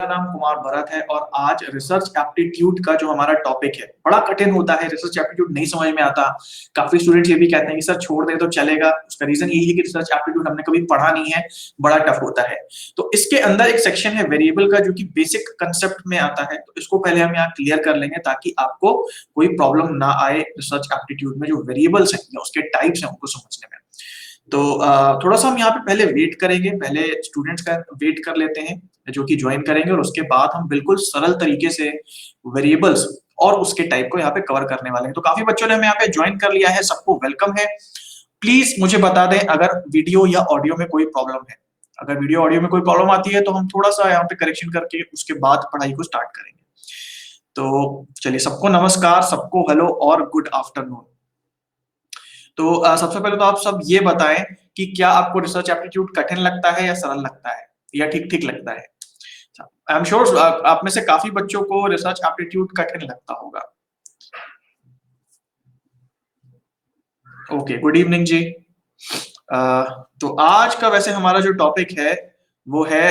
मेरा नाम कुमार भरत है और आज रिसर्च एप्टीट्यूड का जो हमारा टॉपिक है बड़ा कठिन होता है। रिसर्च एप्टीट्यूड नहीं समझ में आता। काफी स्टूडेंट्स ये भी कहते हैं कि सर छोड़ दे तो चलेगा। उसका रीजन यही है कि रिसर्च एप्टीट्यूड हमने कभी पढ़ा नहीं है, बड़ा टफ होता है। तो इसके अंदर एक सेक्शन है वेरिएबल का जो कि बेसिक कंसेप्ट में आता है। तो इसको पहले हम यहाँ क्लियर कर लेंगे ताकि आपको कोई प्रॉब्लम ना आए रिसर्च एप्टीट्यूड में जो वेरिएबल्स हैं या उसके टाइप्स हैं उनको समझने में। तो थोड़ा सा हम यहाँ पे पहले वेट करेंगे, पहले स्टूडेंट्स का वेट कर लेते हैं जो कि ज्वाइन करेंगे और उसके बाद हम बिल्कुल सरल तरीके से वेरिएबल्स और उसके टाइप को यहाँ पे कवर करने वाले हैं। तो काफी बच्चों ने हमें यहाँ पे ज्वाइन कर लिया है, सबको वेलकम है। प्लीज मुझे बता दें अगर वीडियो या ऑडियो में कोई प्रॉब्लम है। अगर वीडियो ऑडियो में कोई प्रॉब्लम आती है तो हम थोड़ा सा यहाँ पे करेक्शन करके उसके बाद पढ़ाई को स्टार्ट करेंगे। तो चलिए, सबको नमस्कार, सबको हेलो और गुड आफ्टरनून। तो सबसे पहले तो आप सब ये बताएं कि क्या आपको रिसर्च एप्टीट्यूड कठिन लगता है या सरल लगता है या ठीक ठीक लगता है। आई एम श्योर आप में से काफी बच्चों को रिसर्च एप्टीट्यूड कठिन लगता होगा। ओके, गुड इवनिंग जी। तो आज का वैसे हमारा जो टॉपिक है वो है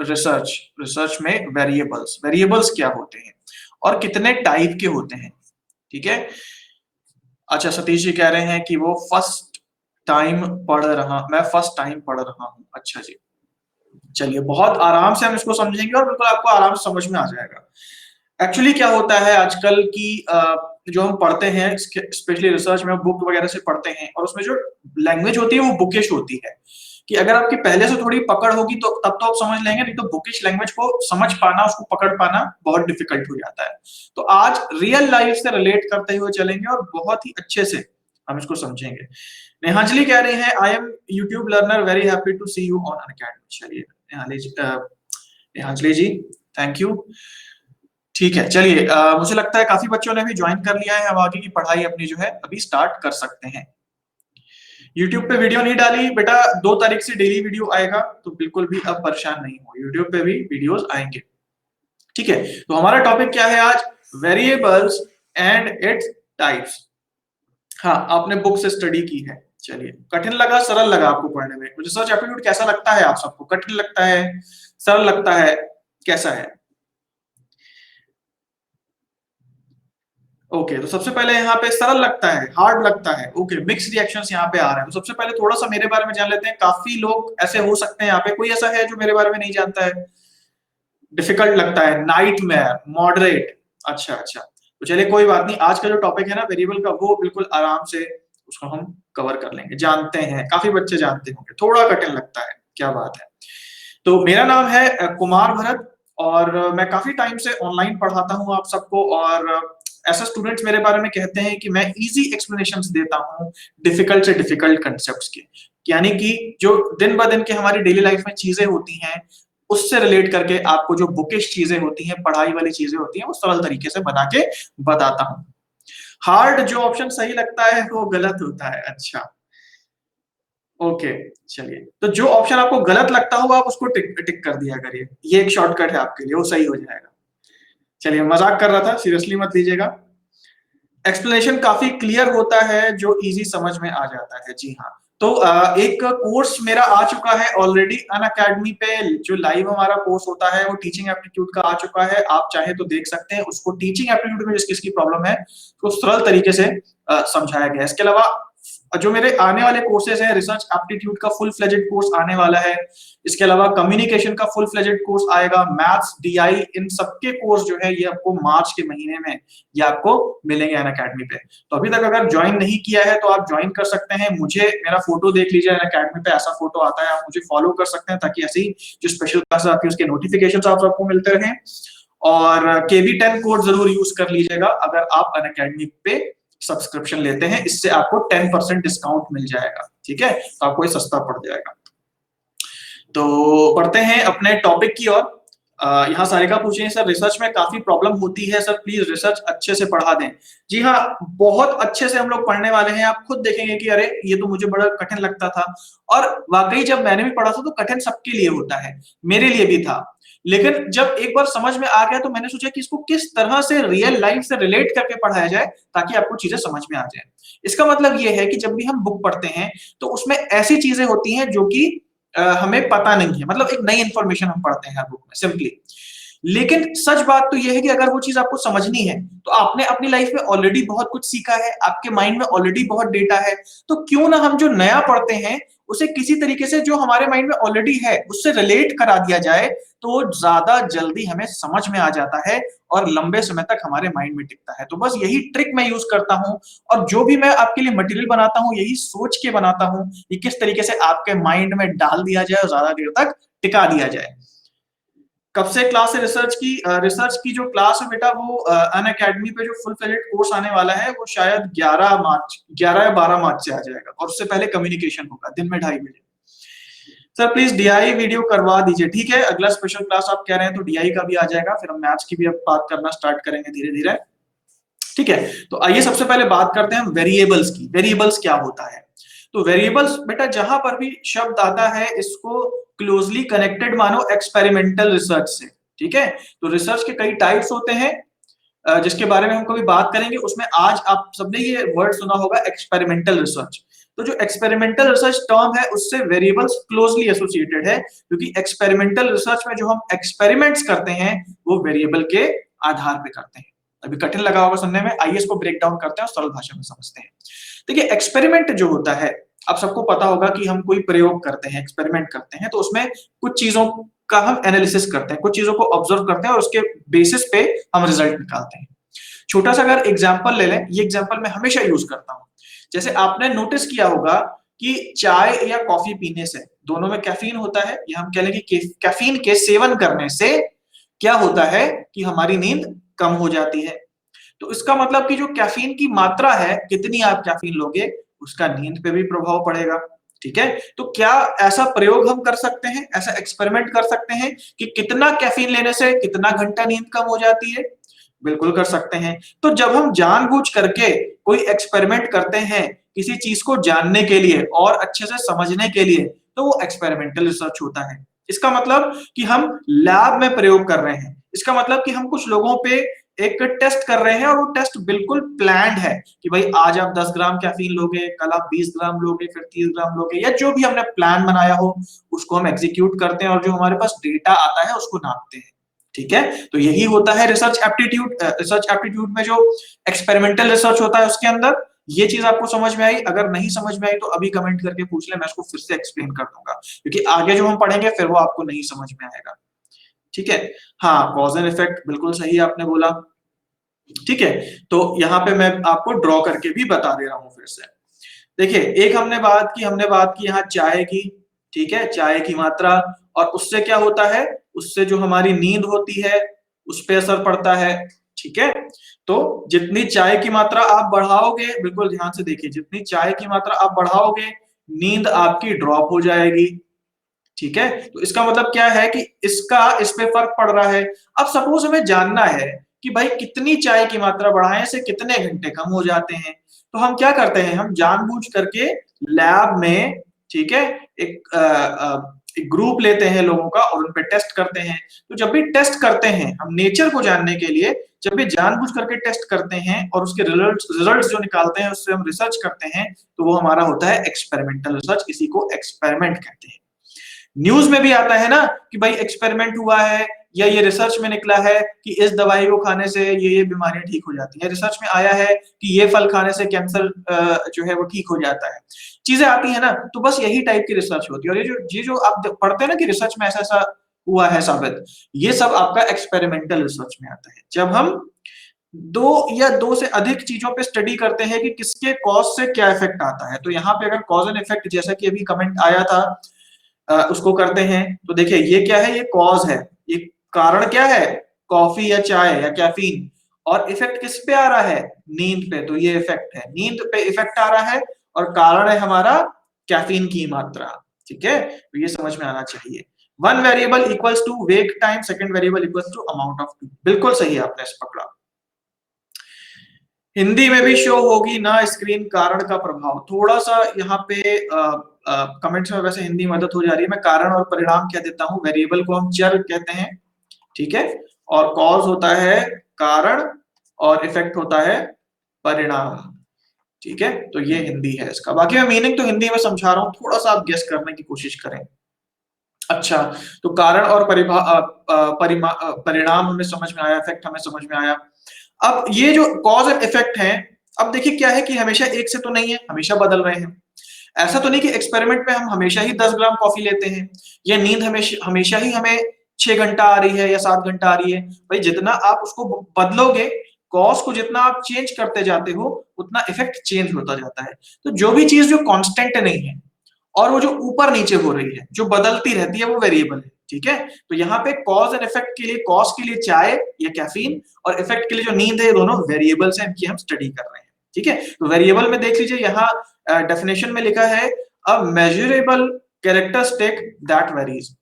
रिसर्च में वेरिएबल्स क्या होते हैं और कितने टाइप के होते हैं। ठीक है। अच्छा, सतीश जी कह रहे हैं कि वो मैं फर्स्ट टाइम पढ़ रहा हूँ। अच्छा जी, चलिए, बहुत आराम से हम इसको समझेंगे और बिल्कुल आपको आराम से समझ में आ जाएगा। एक्चुअली क्या होता है आजकल की जो हम पढ़ते हैं स्पेशली रिसर्च में बुक वगैरह से पढ़ते हैं और उसमें जो लैंग्वेज होती है वो बुकिश होती है कि अगर आपकी पहले से थोड़ी पकड़ होगी तो तब तो आप समझ लेंगे, नहीं तो बुकिश लैंग्वेज को समझ पाना, उसको पकड़ पाना बहुत डिफिकल्ट हो जाता है। तो आज रियल लाइफ से रिलेट करते हुए चलेंगे और बहुत ही अच्छे से हम इसको समझेंगे। नेहांजलि कह रही है I am YouTube learner, very happy to see you on Unacademy. चलिए नेहांजलि जी, थैंक यू। ठीक है, चलिए, मुझे लगता है काफी बच्चों ने भी ज्वाइन कर लिया है। हम आगे की पढ़ाई अपनी जो है अभी स्टार्ट कर सकते हैं। यूट्यूब पे वीडियो नहीं डाली बेटा, 2 तारीख से डेली वीडियो आएगा, तो बिल्कुल भी अब परेशान नहीं हो, यूट्यूब पे भी वीडियोस आएंगे। ठीक है, तो हमारा टॉपिक क्या है आज? Variables and its types. हाँ, आपने बुक से स्टडी की है। चलिए, कठिन लगा सरल लगा आपको पढ़ने में? रिसर्च एप्टीट्यूड कैसा लगता है आप सबको? कठिन लगता है, सरल लगता है, कैसा है? ओके, तो सबसे पहले यहाँ पे सरल लगता है, हार्ड लगता है। ओके, मिक्स रिएक्शंस यहाँ पे आ रहे हैं। तो सबसे पहले थोड़ा सा मेरे बारे में जान लेते हैं। काफी लोग ऐसे हो सकते हैं यहाँ पे, कोई ऐसा है जो मेरे बारे में नहीं जानता है? डिफिकल्ट लगता है, नाइटमेयर, मॉडरेट। अच्छा अच्छा, तो चलिए कोई बात नहीं। आज का जो टॉपिक है ना वेरिएबल का, वो बिल्कुल आराम से उसको हम कवर कर लेंगे। जानते हैं, काफी बच्चे जानते होंगे, थोड़ा कठिन लगता है, क्या बात है। तो मेरा नाम है कुमार भरत और मैं काफी टाइम से ऑनलाइन पढ़ाता हूँ आप सबको। और ऐसे स्टूडेंट्स मेरे बारे में कहते हैं कि मैं इजी एक्सप्लेनेशंस देता हूँ डिफिकल्ट से डिफिकल्ट कंसेप्ट्स के। यानी कि जो दिन ब दिन के हमारी डेली लाइफ में चीजें होती हैं उससे रिलेट करके आपको जो बुकिश चीजें होती हैं, पढ़ाई वाली चीजें होती हैं, वो सरल तरीके से बना के बताता हूँ। हार्ड जो ऑप्शन सही लगता है वो गलत होता है। अच्छा, ओके, चलिए, तो जो ऑप्शन आपको गलत लगता हो आप उसको टिक टिक कर दिया करिए। ये एक शॉर्टकट है आपके लिए, वो सही हो जाएगा। चलिए, मजाक कर रहा था, सीरियसली मत लीजिएगा। एक्सप्लेनेशन काफी क्लियर होता है जो इजी समझ में आ जाता है। जी हाँ, तो एक कोर्स मेरा आ चुका है ऑलरेडी अनअकैडमी पे। जो लाइव हमारा कोर्स होता है वो टीचिंग एप्टीट्यूड का आ चुका है। आप चाहे तो देख सकते हैं उसको। टीचिंग एप्टीट्यूड में जिस किसकी प्रॉब्लम है उसको सरल तरीके से समझाया गया है। इसके अलावा जो मेरे आने वाले कोर्सेज हैं, रिसर्च एप्टीट्यूड का फुल फ्लेजेड कोर्स आने वाला है। इसके अलावा कम्युनिकेशन का फुल फ्लेजेड कोर्स आएगा, मैथ्स, डीआई, इन सबके कोर्स जो है ये आपको मार्च के महीने में ये आपको मिलेंगे अनअकैडमी पे। तो अभी तक अगर ज्वाइन नहीं किया है तो आप ज्वाइन कर सकते हैं। मुझे मेरा फोटो देख लीजिए, अनअकैडमी पे ऐसा फोटो आता है, आप मुझे फॉलो कर सकते हैं ताकि ऐसी जो स्पेशल क्लासेस आती है उसके नोटिफिकेशन आप सबको मिलते रहें। और KV10 कोड जरूर यूज कर लीजिएगा अगर आप अनअकैडमी पे सब्सक्रिप्शन लेते हैं, इससे आपको 10% डिस्काउंट मिल जाएगा। ठीक है, तो आपको ये सस्ता पड़ जाएगा। तो पढ़ते हैं अपने टॉपिक की ओर। यहाँ सारिका पूछ रही है सर रिसर्च में काफी प्रॉब्लम होती है, सर प्लीज रिसर्च अच्छे से पढ़ा दें। जी हाँ, बहुत अच्छे से हम लोग पढ़ने वाले हैं। आप खुद देखेंगे कि अरे ये तो मुझे बड़ा कठिन लगता था, और वाकई जब मैंने भी पढ़ा था तो कठिन सबके लिए होता है, मेरे लिए भी था। लेकिन जब एक बार समझ में आ गया तो मैंने सोचा कि इसको किस तरह से रियल लाइफ से रिलेट करके पढ़ाया जाए ताकि आपको चीजें समझ में आ जाए। इसका मतलब ये है कि जब भी हम बुक पढ़ते हैं तो उसमें ऐसी चीजें होती हैं जो कि हमें पता नहीं है, मतलब एक नई इंफॉर्मेशन हम पढ़ते हैं हर बुक में सिंपली। लेकिन सच बात तो यह है कि अगर वो चीज आपको समझनी है तो आपने अपनी लाइफ में ऑलरेडी बहुत कुछ सीखा है, आपके माइंड में ऑलरेडी बहुत डेटा है, तो क्यों ना हम जो नया पढ़ते हैं उसे किसी तरीके से जो हमारे माइंड में ऑलरेडी है उससे रिलेट करा दिया जाए, तो ज्यादा जल्दी हमें समझ में आ जाता है और लंबे समय तक हमारे माइंड में टिकता है। तो बस यही ट्रिक मैं यूज करता हूं, और जो भी मैं आपके लिए मटेरियल बनाता हूं यही सोच के बनाता हूं कि किस तरीके से आपके माइंड में डाल दिया जाए और ज्यादा देर तक टिका दिया जाए। कब से क्लास है रिसर्च की जो क्लास है बेटा, वो अनअकैडमी पे जो फुल फ्लेजेड कोर्स आने वाला है वो शायद 11 या 12 मार्च से आ जाएगा, और उससे पहले कम्युनिकेशन होगा दिन में 2:30 बजे। सर प्लीज डीआई वीडियो करवा दीजिए। ठीक है, अगला स्पेशल क्लास आप कह रहे हैं तो डीआई का भी आ जाएगा, फिर हम मैथ्स की भी अब बात करना स्टार्ट करेंगे धीरे धीरे। ठीक है, तो आइए सबसे पहले बात करते हैं वेरिएबल्स की। वेरिएबल्स क्या होता है? तो वेरिएबल्स बेटा जहां पर भी शब्द आता है इसको क्लोजली कनेक्टेड मानो एक्सपेरिमेंटल रिसर्च से। ठीक है, तो रिसर्च के कई टाइप्स होते हैं जिसके बारे में हम कभी बात करेंगे। उसमें आज आप सबने ये वर्ड सुना होगा एक्सपेरिमेंटल रिसर्च। तो जो एक्सपेरिमेंटल रिसर्च टर्म है उससे वेरिएबल्स क्लोजली एसोसिएटेड है, क्योंकि एक्सपेरिमेंटल रिसर्च में जो हम एक्सपेरिमेंट्स करते हैं वो वेरिएबल के आधार पे करते हैं। अभी कठिन लगा होगा सुनने में, आइए इसको ब्रेक डाउन करते हैं और सरल भाषा में समझते हैं। देखिए एक्सपेरिमेंट जो होता है, आप सबको पता होगा कि हम कोई प्रयोग करते हैं, एक्सपेरिमेंट करते हैं, तो उसमें कुछ चीजों का हम एनालिसिस करते हैं, कुछ चीजों को ऑब्जर्व करते हैं और उसके बेसिस पे हम रिजल्ट निकालते हैं। छोटा सा अगर एग्जांपल ले लें, ये एग्जांपल मैं हमेशा यूज करता हूं। जैसे आपने नोटिस किया होगा कि चाय या कॉफी पीने से दोनों में कैफीन होता है, या हम कह लें कि कैफीन के सेवन करने से क्या होता है कि हमारी नींद कम हो जाती है। तो इसका मतलब कि जो कैफीन की मात्रा है, कितनी आप कैफीन लोगे उसका नींद पे भी प्रभाव पड़ेगा। ठीक है, तो क्या ऐसा प्रयोग हम कर सकते हैं, ऐसा एक्सपेरिमेंट कर सकते हैं कि कितना कैफीन लेने से कितना घंटा नींद कम हो जाती है? बिल्कुल कर सकते हैं। तो जब हम जानबूझ करके कोई एक्सपेरिमेंट करते हैं किसी चीज को जानने के लिए और अच्छे से समझने के लिए, तो वो एक्सपेरिमेंटल रिसर्च होता है। इसका मतलब कि हम लैब में प्रयोग कर रहे हैं, इसका मतलब कि हम कुछ लोगों पे एक टेस्ट कर रहे हैं और वो टेस्ट बिल्कुल प्लान्ड है कि भाई आज आप 10 ग्राम कैफीन लोगे, कल आप 20 ग्राम लोगे, फिर 30 ग्राम लोगे, या जो भी हमने प्लान बनाया हो उसको हम एग्जीक्यूट करते हैं और जो हमारे पास डेटा आता है उसको नापते हैं। ठीक है, तो यही होता है रिसर्च एप्टीट्यूड। रिसर्च एप्टीट्यूड में जो एक्सपेरिमेंटल रिसर्च होता है उसके अंदर ये चीज आपको समझ में आई? अगर नहीं समझ में आई तो अभी कमेंट करके पूछ ले, मैं इसको फिर से एक्सप्लेन कर दूंगा, क्योंकि आगे जो हम पढ़ेंगे फिर वो आपको नहीं समझ में आएगा। ठीक है, हाँ कॉज एंड इफेक्ट बिल्कुल सही आपने बोला। ठीक है, तो यहाँ पे मैं आपको ड्रॉ करके भी बता दे रहा हूँ फिर से। देखिए एक हमने बात की यहाँ चाय की। ठीक है, चाय की मात्रा, और उससे क्या होता है, उससे जो हमारी नींद होती है उस पर असर पड़ता है। ठीक है, तो जितनी चाय की मात्रा आप बढ़ाओगे, बिल्कुल ध्यान से देखिए, जितनी चाय की मात्रा आप बढ़ाओगे नींद आपकी ड्रॉप हो जाएगी। ठीक है, तो इसका मतलब क्या है कि इसका इस पे फर्क पड़ रहा है। अब सपोज हमें जानना है कि भाई कितनी चाय की मात्रा बढ़ाने से कितने घंटे कम हो जाते हैं, तो हम क्या करते हैं, हम जानबूझ करके लैब में, ठीक है, एक ग्रुप लेते हैं लोगों का और उन पे टेस्ट करते हैं। तो जब भी टेस्ट करते हैं हम नेचर को जानने के लिए, जब भी जानबूझ करके टेस्ट करते हैं और उसके रिजल्ट्स जो निकालते हैं उससे हम रिसर्च करते हैं, तो वो हमारा होता है एक्सपेरिमेंटल रिसर्च, इसी को एक्सपेरिमेंट कहते हैं। न्यूज में भी आता है ना कि भाई एक्सपेरिमेंट हुआ है या ये रिसर्च में निकला है कि इस दवाई को खाने से ये बीमारियां ठीक हो जाती है, रिसर्च में आया है कि ये फल खाने से कैंसर जो है वो ठीक हो जाता है। चीजें आती है ना, तो बस यही टाइप की रिसर्च होती है। और ये जो आप पढ़ते हैं ना कि रिसर्च में ऐसा ऐसा हुआ है साबित, ये सब आपका एक्सपेरिमेंटल रिसर्च में आता है। जब हम दो से अधिक चीजों पे स्टडी करते हैं कि किसके कॉज से क्या इफेक्ट आता है, तो यहाँ पे अगर कॉज एंड इफेक्ट जैसा कि अभी कमेंट आया था उसको करते हैं, तो देखिए ये क्या है, ये कॉज है, ये कारण क्या है, कॉफी या चाय या कैफीन, और इफेक्ट किस पे आ रहा है, नींद पे, तो ये इफेक्ट है, नींद पे इफेक्ट आ रहा है, और कारण है हमारा कैफीन की मात्रा। ठीक है, तो ये समझ में आना चाहिए। One variable equals to wake time, second variable equals to amount of food. बिल्कुल सही आपने इस पकड़ा। हिंदी में भी शो होगी ना स्क्रीन कारण का प्रभाव, थोड़ा सा यहाँ पे कमेंट्स में वैसे हिंदी मदद हो जा रही है, मैं कारण और परिणाम कह देता हूँ। वेरिएबल को हम चर कहते हैं, ठीक है, और कॉज होता है कारण और इफेक्ट होता है परिणाम। ठीक है, तो ये हिंदी है इसका, बाकी मैं मीनिंग तो हिंदी में समझा रहा हूँ, थोड़ा सा आप गेस करने की कोशिश करें। अच्छा, तो कारण और परिणाम हमें समझ में आया, इफेक्ट हमें समझ में आया। अब ये जो कॉज एंड इफेक्ट है, अब देखिए क्या है कि हमेशा एक से तो नहीं है, हमेशा बदल रहे हैं। ऐसा तो नहीं कि एक्सपेरिमेंट में हम हमेशा ही 10 ग्राम कॉफी लेते हैं, या नींद हमेशा हमेशा ही हमें 6 घंटा आ रही है या 7 घंटा आ रही है। भाई जितना आप उसको बदलोगे, कॉज को जितना आप चेंज करते जाते हो, उतना इफेक्ट चेंज होता जाता है। तो जो भी चीज जो कांस्टेंट नहीं है और वो जो ऊपर नीचे हो रही है, जो बदलती रहती है, वो वेरिएबल है। ठीक है, तो यहाँ पे कॉज एंड इफेक्ट के लिए, कॉज के लिए चाय या कैफीन, और इफेक्ट के लिए जो नींद है, ये दोनों वेरिएबल्स हैं, इनकी हम स्टडी कर रहे हैं। ठीक है, तो वेरिएबल में देख लीजिए, यहाँ डेफिनेशन में लिखा है अ मेजरेबल कैरेक्टरिस्टिक दैट वेरीज।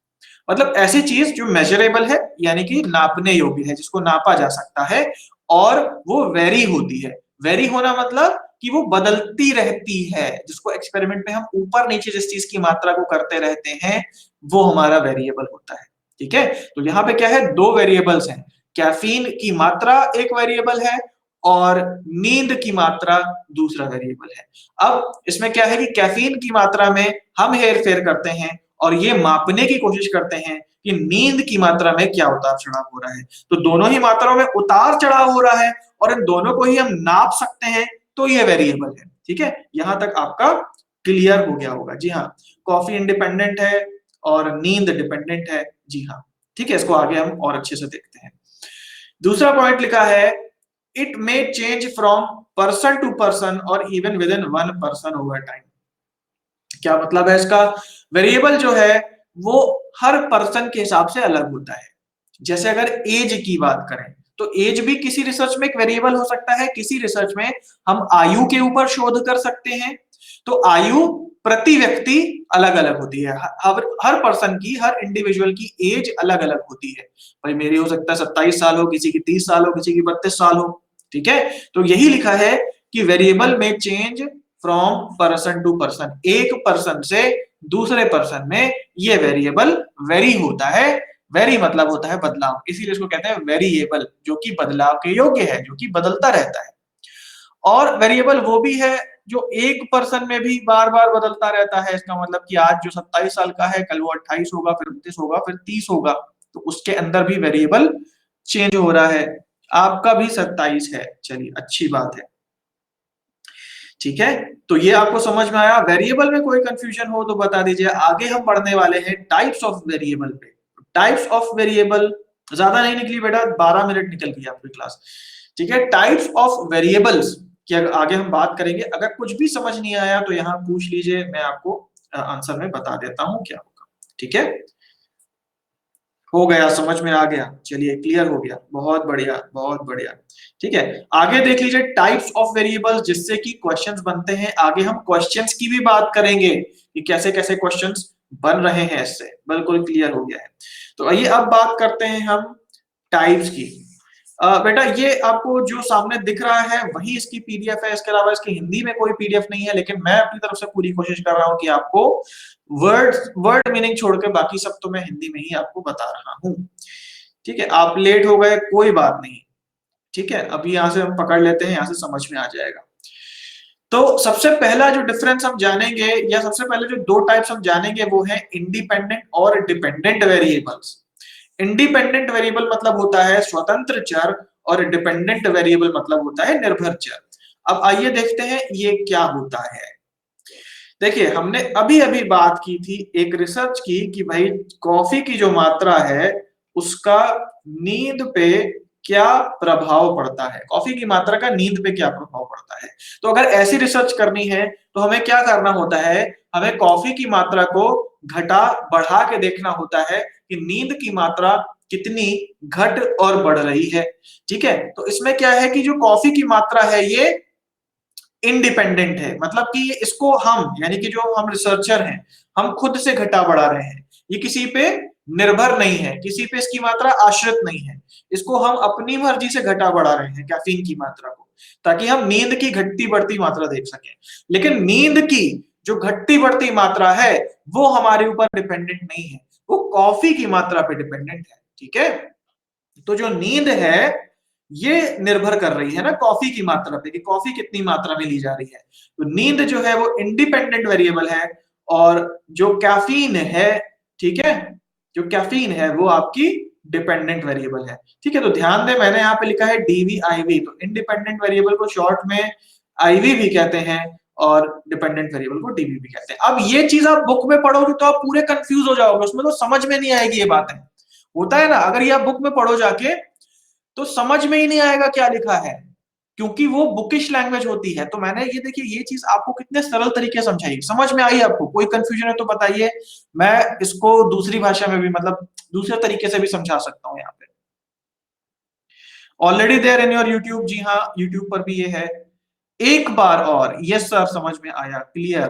मतलब ऐसी चीज जो मेजरेबल है, यानी कि नापने योग्य है, जिसको नापा जा सकता है, और वो वेरी होती है। वेरी होना मतलब कि वो बदलती रहती है, जिसको एक्सपेरिमेंट में हम ऊपर नीचे जिस चीज की मात्रा को करते रहते हैं, वो हमारा वेरिएबल होता है। ठीक है, तो यहाँ पे क्या है, दो वेरिएबल्स हैं, कैफीन की मात्रा एक वेरिएबल है, और नींद की मात्रा दूसरा वेरिएबल है। अब इसमें क्या है कि कैफीन की मात्रा में हम हेर फेर करते हैं, और ये मापने की कोशिश करते हैं कि नींद की मात्रा में क्या उतार चढ़ाव हो रहा है। तो दोनों ही मात्राओं में उतार चढ़ाव हो रहा है, और इन दोनों को ही हम नाप सकते हैं, तो ये वेरिएबल है। ठीक है, यहां तक आपका क्लियर हो गया होगा। जी हाँ, कॉफी इंडिपेंडेंट है और नींद डिपेंडेंट है। जी हाँ, ठीक है, इसको आगे हम और अच्छे से देखते हैं। दूसरा पॉइंट लिखा है, it may change from person to person और even within one person over time. क्या मतलब है इसका? वेरिएबल जो है वो हर पर्सन के हिसाब से अलग होता है। जैसे अगर एज की बात करें, तो एज भी किसी रिसर्च में एक वेरिएबल हो सकता है। किसी रिसर्च में हम आयु के ऊपर शोध कर सकते हैं, तो आयु प्रति व्यक्ति अलग अलग होती है। हर पर्सन की, हर इंडिविजुअल की एज अलग अलग होती है। भाई मेरी हो सकता है 27 साल हो, किसी की 30 साल हो, किसी की 32 साल हो। ठीक है, तो यही लिखा है कि वेरिएबल में change from person to person, एक पर्सन से दूसरे पर्सन में ये वेरिएबल वेरी होता है। वेरी मतलब होता है बदलाव, इसीलिए इसको कहते हैं वेरिएबल, जो कि बदलाव के योग्य है, जो कि बदलता रहता है। और वेरिएबल वो भी है जो एक पर्सन में भी बार बार बदलता रहता है। इसका मतलब कि आज जो 27 साल का है, कल वो 28 होगा, फिर 29 होगा, फिर 30 होगा, तो उसके अंदर भी वेरिएबल चेंज हो रहा है। आपका भी 27 है, चलिए अच्छी बात है। ठीक है, तो ये आपको समझ में आया। वेरिएबल में कोई कंफ्यूजन हो तो बता दीजिए। आगे हम बढ़ने वाले हैं टाइप्स ऑफ वेरिएबल पे। टाइप्स ऑफ वेरिएबल, ज्यादा नहीं निकली बेटा, 12 मिनट निकल गई आपकी क्लास। ठीक है, टाइप्स ऑफ वेरिएबल्स की आगे हम बात करेंगे। अगर कुछ भी समझ नहीं आया तो यहाँ पूछ लीजिए, मैं आपको आंसर में बता देता हूँ क्या होगा। ठीक है, हो गया, समझ में आ गया, चलिए क्लियर हो गया, बहुत बढ़िया बहुत बढ़िया। ठीक है, आगे देख लीजिए टाइप्स ऑफ वेरिएबल्स, जिससे कि क्वेश्चंस बनते हैं। आगे हम क्वेश्चंस की भी बात करेंगे कि कैसे कैसे क्वेश्चंस बन रहे हैं इससे, बिल्कुल क्लियर हो गया है। तो आइए अब बात करते हैं हम टाइप्स की। बेटा ये आपको जो सामने दिख रहा है वही इसकी पीडीएफ है, इसके अलावा इसकी हिंदी में कोई पीडीएफ नहीं है। लेकिन मैं अपनी तरफ से पूरी कोशिश कर रहा हूँ कि आपको वर्ड वर्ड मीनिंग छोड़ के बाकी सब तो मैं हिंदी में ही आपको बता रहा हूँ। ठीक है, आप लेट हो गए कोई बात नहीं। ठीक है, अभी यहाँ से हम पकड़ लेते हैं, यहाँ से समझ में आ जाएगा। तो सबसे पहला जो डिफरेंस हम जानेंगे, या सबसे पहले जो दो टाइप्स हम जानेंगे, वो है इंडिपेंडेंट और डिपेंडेंट वेरिएबल्स। इंडिपेंडेंट वेरिएबल मतलब होता है स्वतंत्र चर, और डिपेंडेंट वेरिएबल मतलब होता है निर्भर चर। अब आइए देखते हैं ये क्या होता है। देखिए, हमने अभी अभी बात की थी, एक रिसर्च की, कि भाई कॉफी की जो मात्रा है उसका नींद पे क्या प्रभाव पड़ता है, कॉफी की मात्रा का नींद पे क्या प्रभाव पड़ता है। तो अगर ऐसी रिसर्च करनी है तो हमें क्या करना होता है, हमें कॉफी की मात्रा को घटा बढ़ा के देखना होता है कि नींद की मात्रा कितनी घट और बढ़ रही है। ठीक है, तो इसमें क्या है कि जो कॉफी की मात्रा है ये इंडिपेंडेंट है, मतलब कि इसको हम, यानी कि जो हम रिसर्चर हैं, हम खुद से घटा बढ़ा रहे हैं। ये किसी पे निर्भर नहीं है, किसी पे इसकी मात्रा आश्रित नहीं है। इसको हम अपनी मर्जी से घटा बढ़ा रहे हैं कैफीन की मात्रा को, ताकि हम नींद की घटती बढ़ती मात्रा देख सकें। लेकिन नींद की जो घटती बढ़ती मात्रा है वो हमारे ऊपर डिपेंडेंट नहीं है, वो कॉफी की मात्रा पे डिपेंडेंट है। ठीक है, तो जो नींद है ये निर्भर कर रही है ना कॉफी की मात्रा पे, कि कॉफी कितनी मात्रा में ली जा रही है। तो नींद जो है वो इंडिपेंडेंट वेरिएबल है, और जो कैफीन है, ठीक है, जो कैफीन है वो आपकी डिपेंडेंट वेरिएबल है। ठीक है, तो ध्यान दें मैंने यहाँ पे लिखा है डीवीआईवी, तो इंडिपेंडेंट वेरिएबल को शॉर्ट में आईवी भी कहते हैं और डिपेंडेंट वेरिएबल को डीवी भी कहते हैं। अब ये चीज आप बुक में पढ़ोगे तो आप पूरे कंफ्यूज हो जाओगे, उसमें तो समझ में नहीं आएगी ये बातें। होता है ना, अगर ये आप बुक में पढ़ो जाके तो समझ में ही नहीं आएगा क्या लिखा है, क्योंकि वो बुकिश लैंग्वेज होती है। तो मैंने ये देखिए ये चीज आपको कितने सरल तरीके से समझाई, समझ में आई आपको? कोई कंफ्यूजन है तो बताइए, मैं इसको दूसरी भाषा में भी मतलब दूसरे तरीके से भी समझा सकता हूँ यहाँ पे। Already there in your YouTube, जी हाँ यूट्यूब पर भी ये है। एक बार और, यस सर समझ में आया, clear,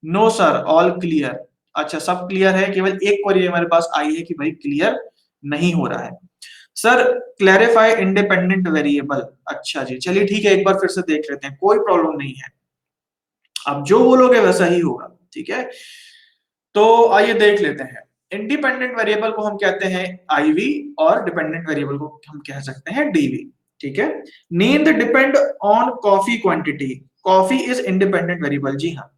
no sir all clear. अच्छा सब क्लियर है, केवल एक क्वेरी हमारे पास आई है कि भाई क्लियर नहीं हो रहा है। सर क्लैरिफाई इंडिपेंडेंट वेरिएबल, अच्छा जी चलिए ठीक है, एक बार फिर से देख लेते हैं, कोई प्रॉब्लम नहीं है, अब जो बोलोगे वैसा ही होगा। ठीक है, तो आइए देख लेते हैं। इंडिपेंडेंट वेरिएबल को हम कहते हैं आईवी और डिपेंडेंट वेरिएबल को हम कह सकते हैं डीवी। ठीक है, नींद depend on coffee quantity, coffee is independent variable, जी हाँ।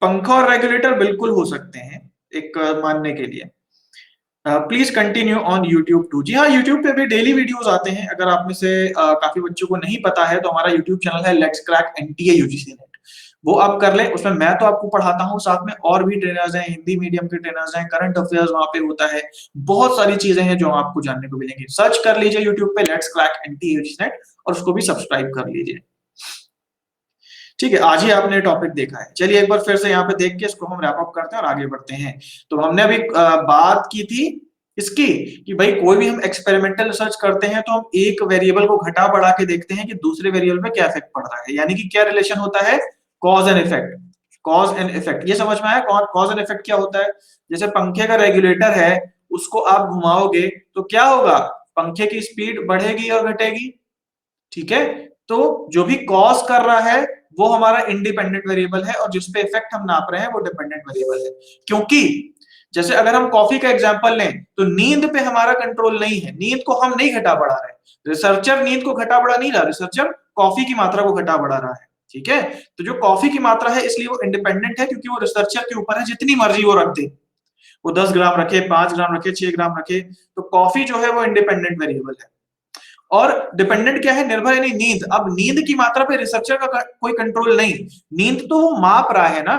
पंखा और रेगुलेटर बिल्कुल हो सकते हैं एक मानने के लिए। Please continue on YouTube too, जी हाँ यूट्यूब पे भी डेली वीडियोस आते हैं। अगर आप में से काफी बच्चों को नहीं पता है तो हमारा यूट्यूब चैनल है let's crack NTA UGC net, वो आप कर लें। उसमें मैं तो आपको पढ़ाता हूँ, साथ में और भी ट्रेनर्स हैं, हिंदी मीडियम के ट्रेनर्स हैं, करंट अफेयर्स वहां पे होता है, बहुत सारी चीजें हैं जो आपको जानने को मिलेंगी। सर्च कर लीजिए यूट्यूब पे let's crack NTA UGC net और उसको भी सब्सक्राइब कर लीजिए। ठीक है, आज ही आपने टॉपिक देखा है, चलिए एक बार फिर से यहाँ पे देख के इसको हम रैप अप करते हैं और आगे बढ़ते हैं। तो हमने अभी बात की थी इसकी कि भाई कोई भी हम एक्सपेरिमेंटल रिसर्च करते हैं तो हम एक वेरिएबल को घटा बढ़ा के देखते हैं कि दूसरे वेरिएबल में क्या इफेक्ट पड़ रहा है, यानी कि क्या रिलेशन होता है, cause and effect. Cause and effect ये समझ में आया, कॉज एंड इफेक्ट क्या होता है? जैसे पंखे का रेगुलेटर है, उसको आप घुमाओगे तो क्या होगा, पंखे की स्पीड बढ़ेगी और घटेगी। ठीक है, तो जो भी कॉज कर रहा है वो हमारा इंडिपेंडेंट वेरिएबल है और जिस पे इफेक्ट हम नाप रहे हैं वो डिपेंडेंट वेरिएबल है। क्योंकि जैसे अगर हम कॉफी का एग्जांपल लें तो नींद पे हमारा कंट्रोल नहीं है, नींद को हम नहीं घटा बढ़ा रहे, रिसर्चर नींद को घटा बढ़ा नहीं रहा, रिसर्चर कॉफी की मात्रा को घटा बढ़ा रहा है। ठीक है, तो जो कॉफी की मात्रा है इसलिए वो इंडिपेंडेंट है, क्योंकि वो रिसर्चर के ऊपर है, जितनी मर्जी वो रख दे, वो 10 ग्राम रखे, 5 ग्राम रखे, 6 ग्राम रखे, तो कॉफी जो है वो इंडिपेंडेंट वेरिएबल है। और डिपेंडेंट क्या है, निर्भर यानी नींद। अब नींद की मात्रा पे रिसर्चर का कोई कंट्रोल नहीं, नींद तो वो माप रहा है ना,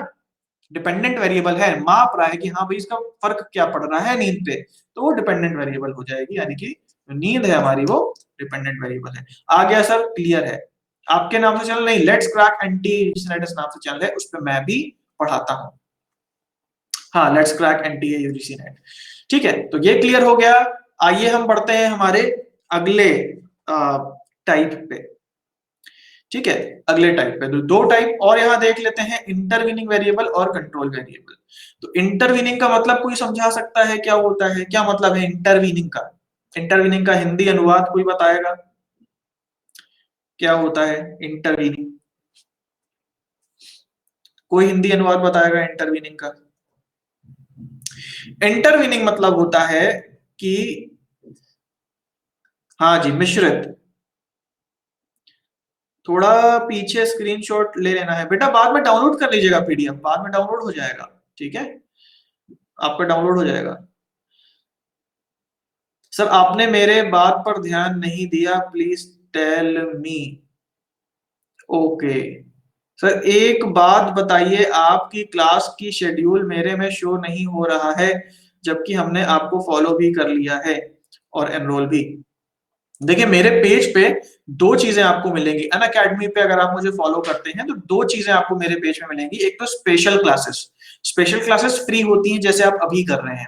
डिपेंडेंट वेरिएबल है, माप रहा है कि हाँ भाई इसका फर्क क्या पड़ रहा है नींद पे, तो वो डिपेंडेंट वेरिएबल हो जाएगी, यानी कि नींद है हमारी वो डिपेंडेंट वेरिएबल है। आ गया सर, क्लियर है? आपके नाम से चैनल नहीं, लेट्स क्रैक एंटी यूजीसी नाम से चैनल है, उस पर मैं भी पढ़ाता हूँ। हाँ, let's crack NTA UGC net. ठीक है, तो ये क्लियर हो गया। आइए हम बढ़ते हैं हमारे अगले टाइप पे। ठीक है, अगले टाइप पे तो दो टाइप और यहां देख लेते हैं, इंटरवीनिंग वेरिएबल और कंट्रोल वेरिएबल। तो इंटरवीनिंग का मतलब कोई समझा सकता है क्या होता है, क्या मतलब है इंटरवीनिंग का? इंटरवीनिंग का हिंदी अनुवाद कोई बताएगा, क्या होता है इंटरवीनिंग? कोई हिंदी अनुवाद बताएगा इंटरवीनिंग का? इंटरवीनिंग मतलब होता है कि, हाँ जी मिश्रित, थोड़ा पीछे स्क्रीनशॉट ले लेना है बेटा, बाद में डाउनलोड कर लीजिएगा, पीडीएफ बाद में डाउनलोड हो जाएगा। ठीक है, आपका डाउनलोड हो जाएगा। सर आपने मेरे बात पर ध्यान नहीं दिया, please tell me. Okay sir, एक बात बताइए, आपकी क्लास की शेड्यूल मेरे में शो नहीं हो रहा है, जबकि हमने आपको फॉलो भी कर लिया है और एनरोल भी। देखिए मेरे पेज पे दो चीजें आपको मिलेंगी, अनअकैडमी पे अगर आप मुझे फॉलो करते हैं तो दो चीजें आपको मेरे पेज में मिलेंगी। एक तो special classes, special classes free होती हैं जैसे आप अभी कर रहे हैं,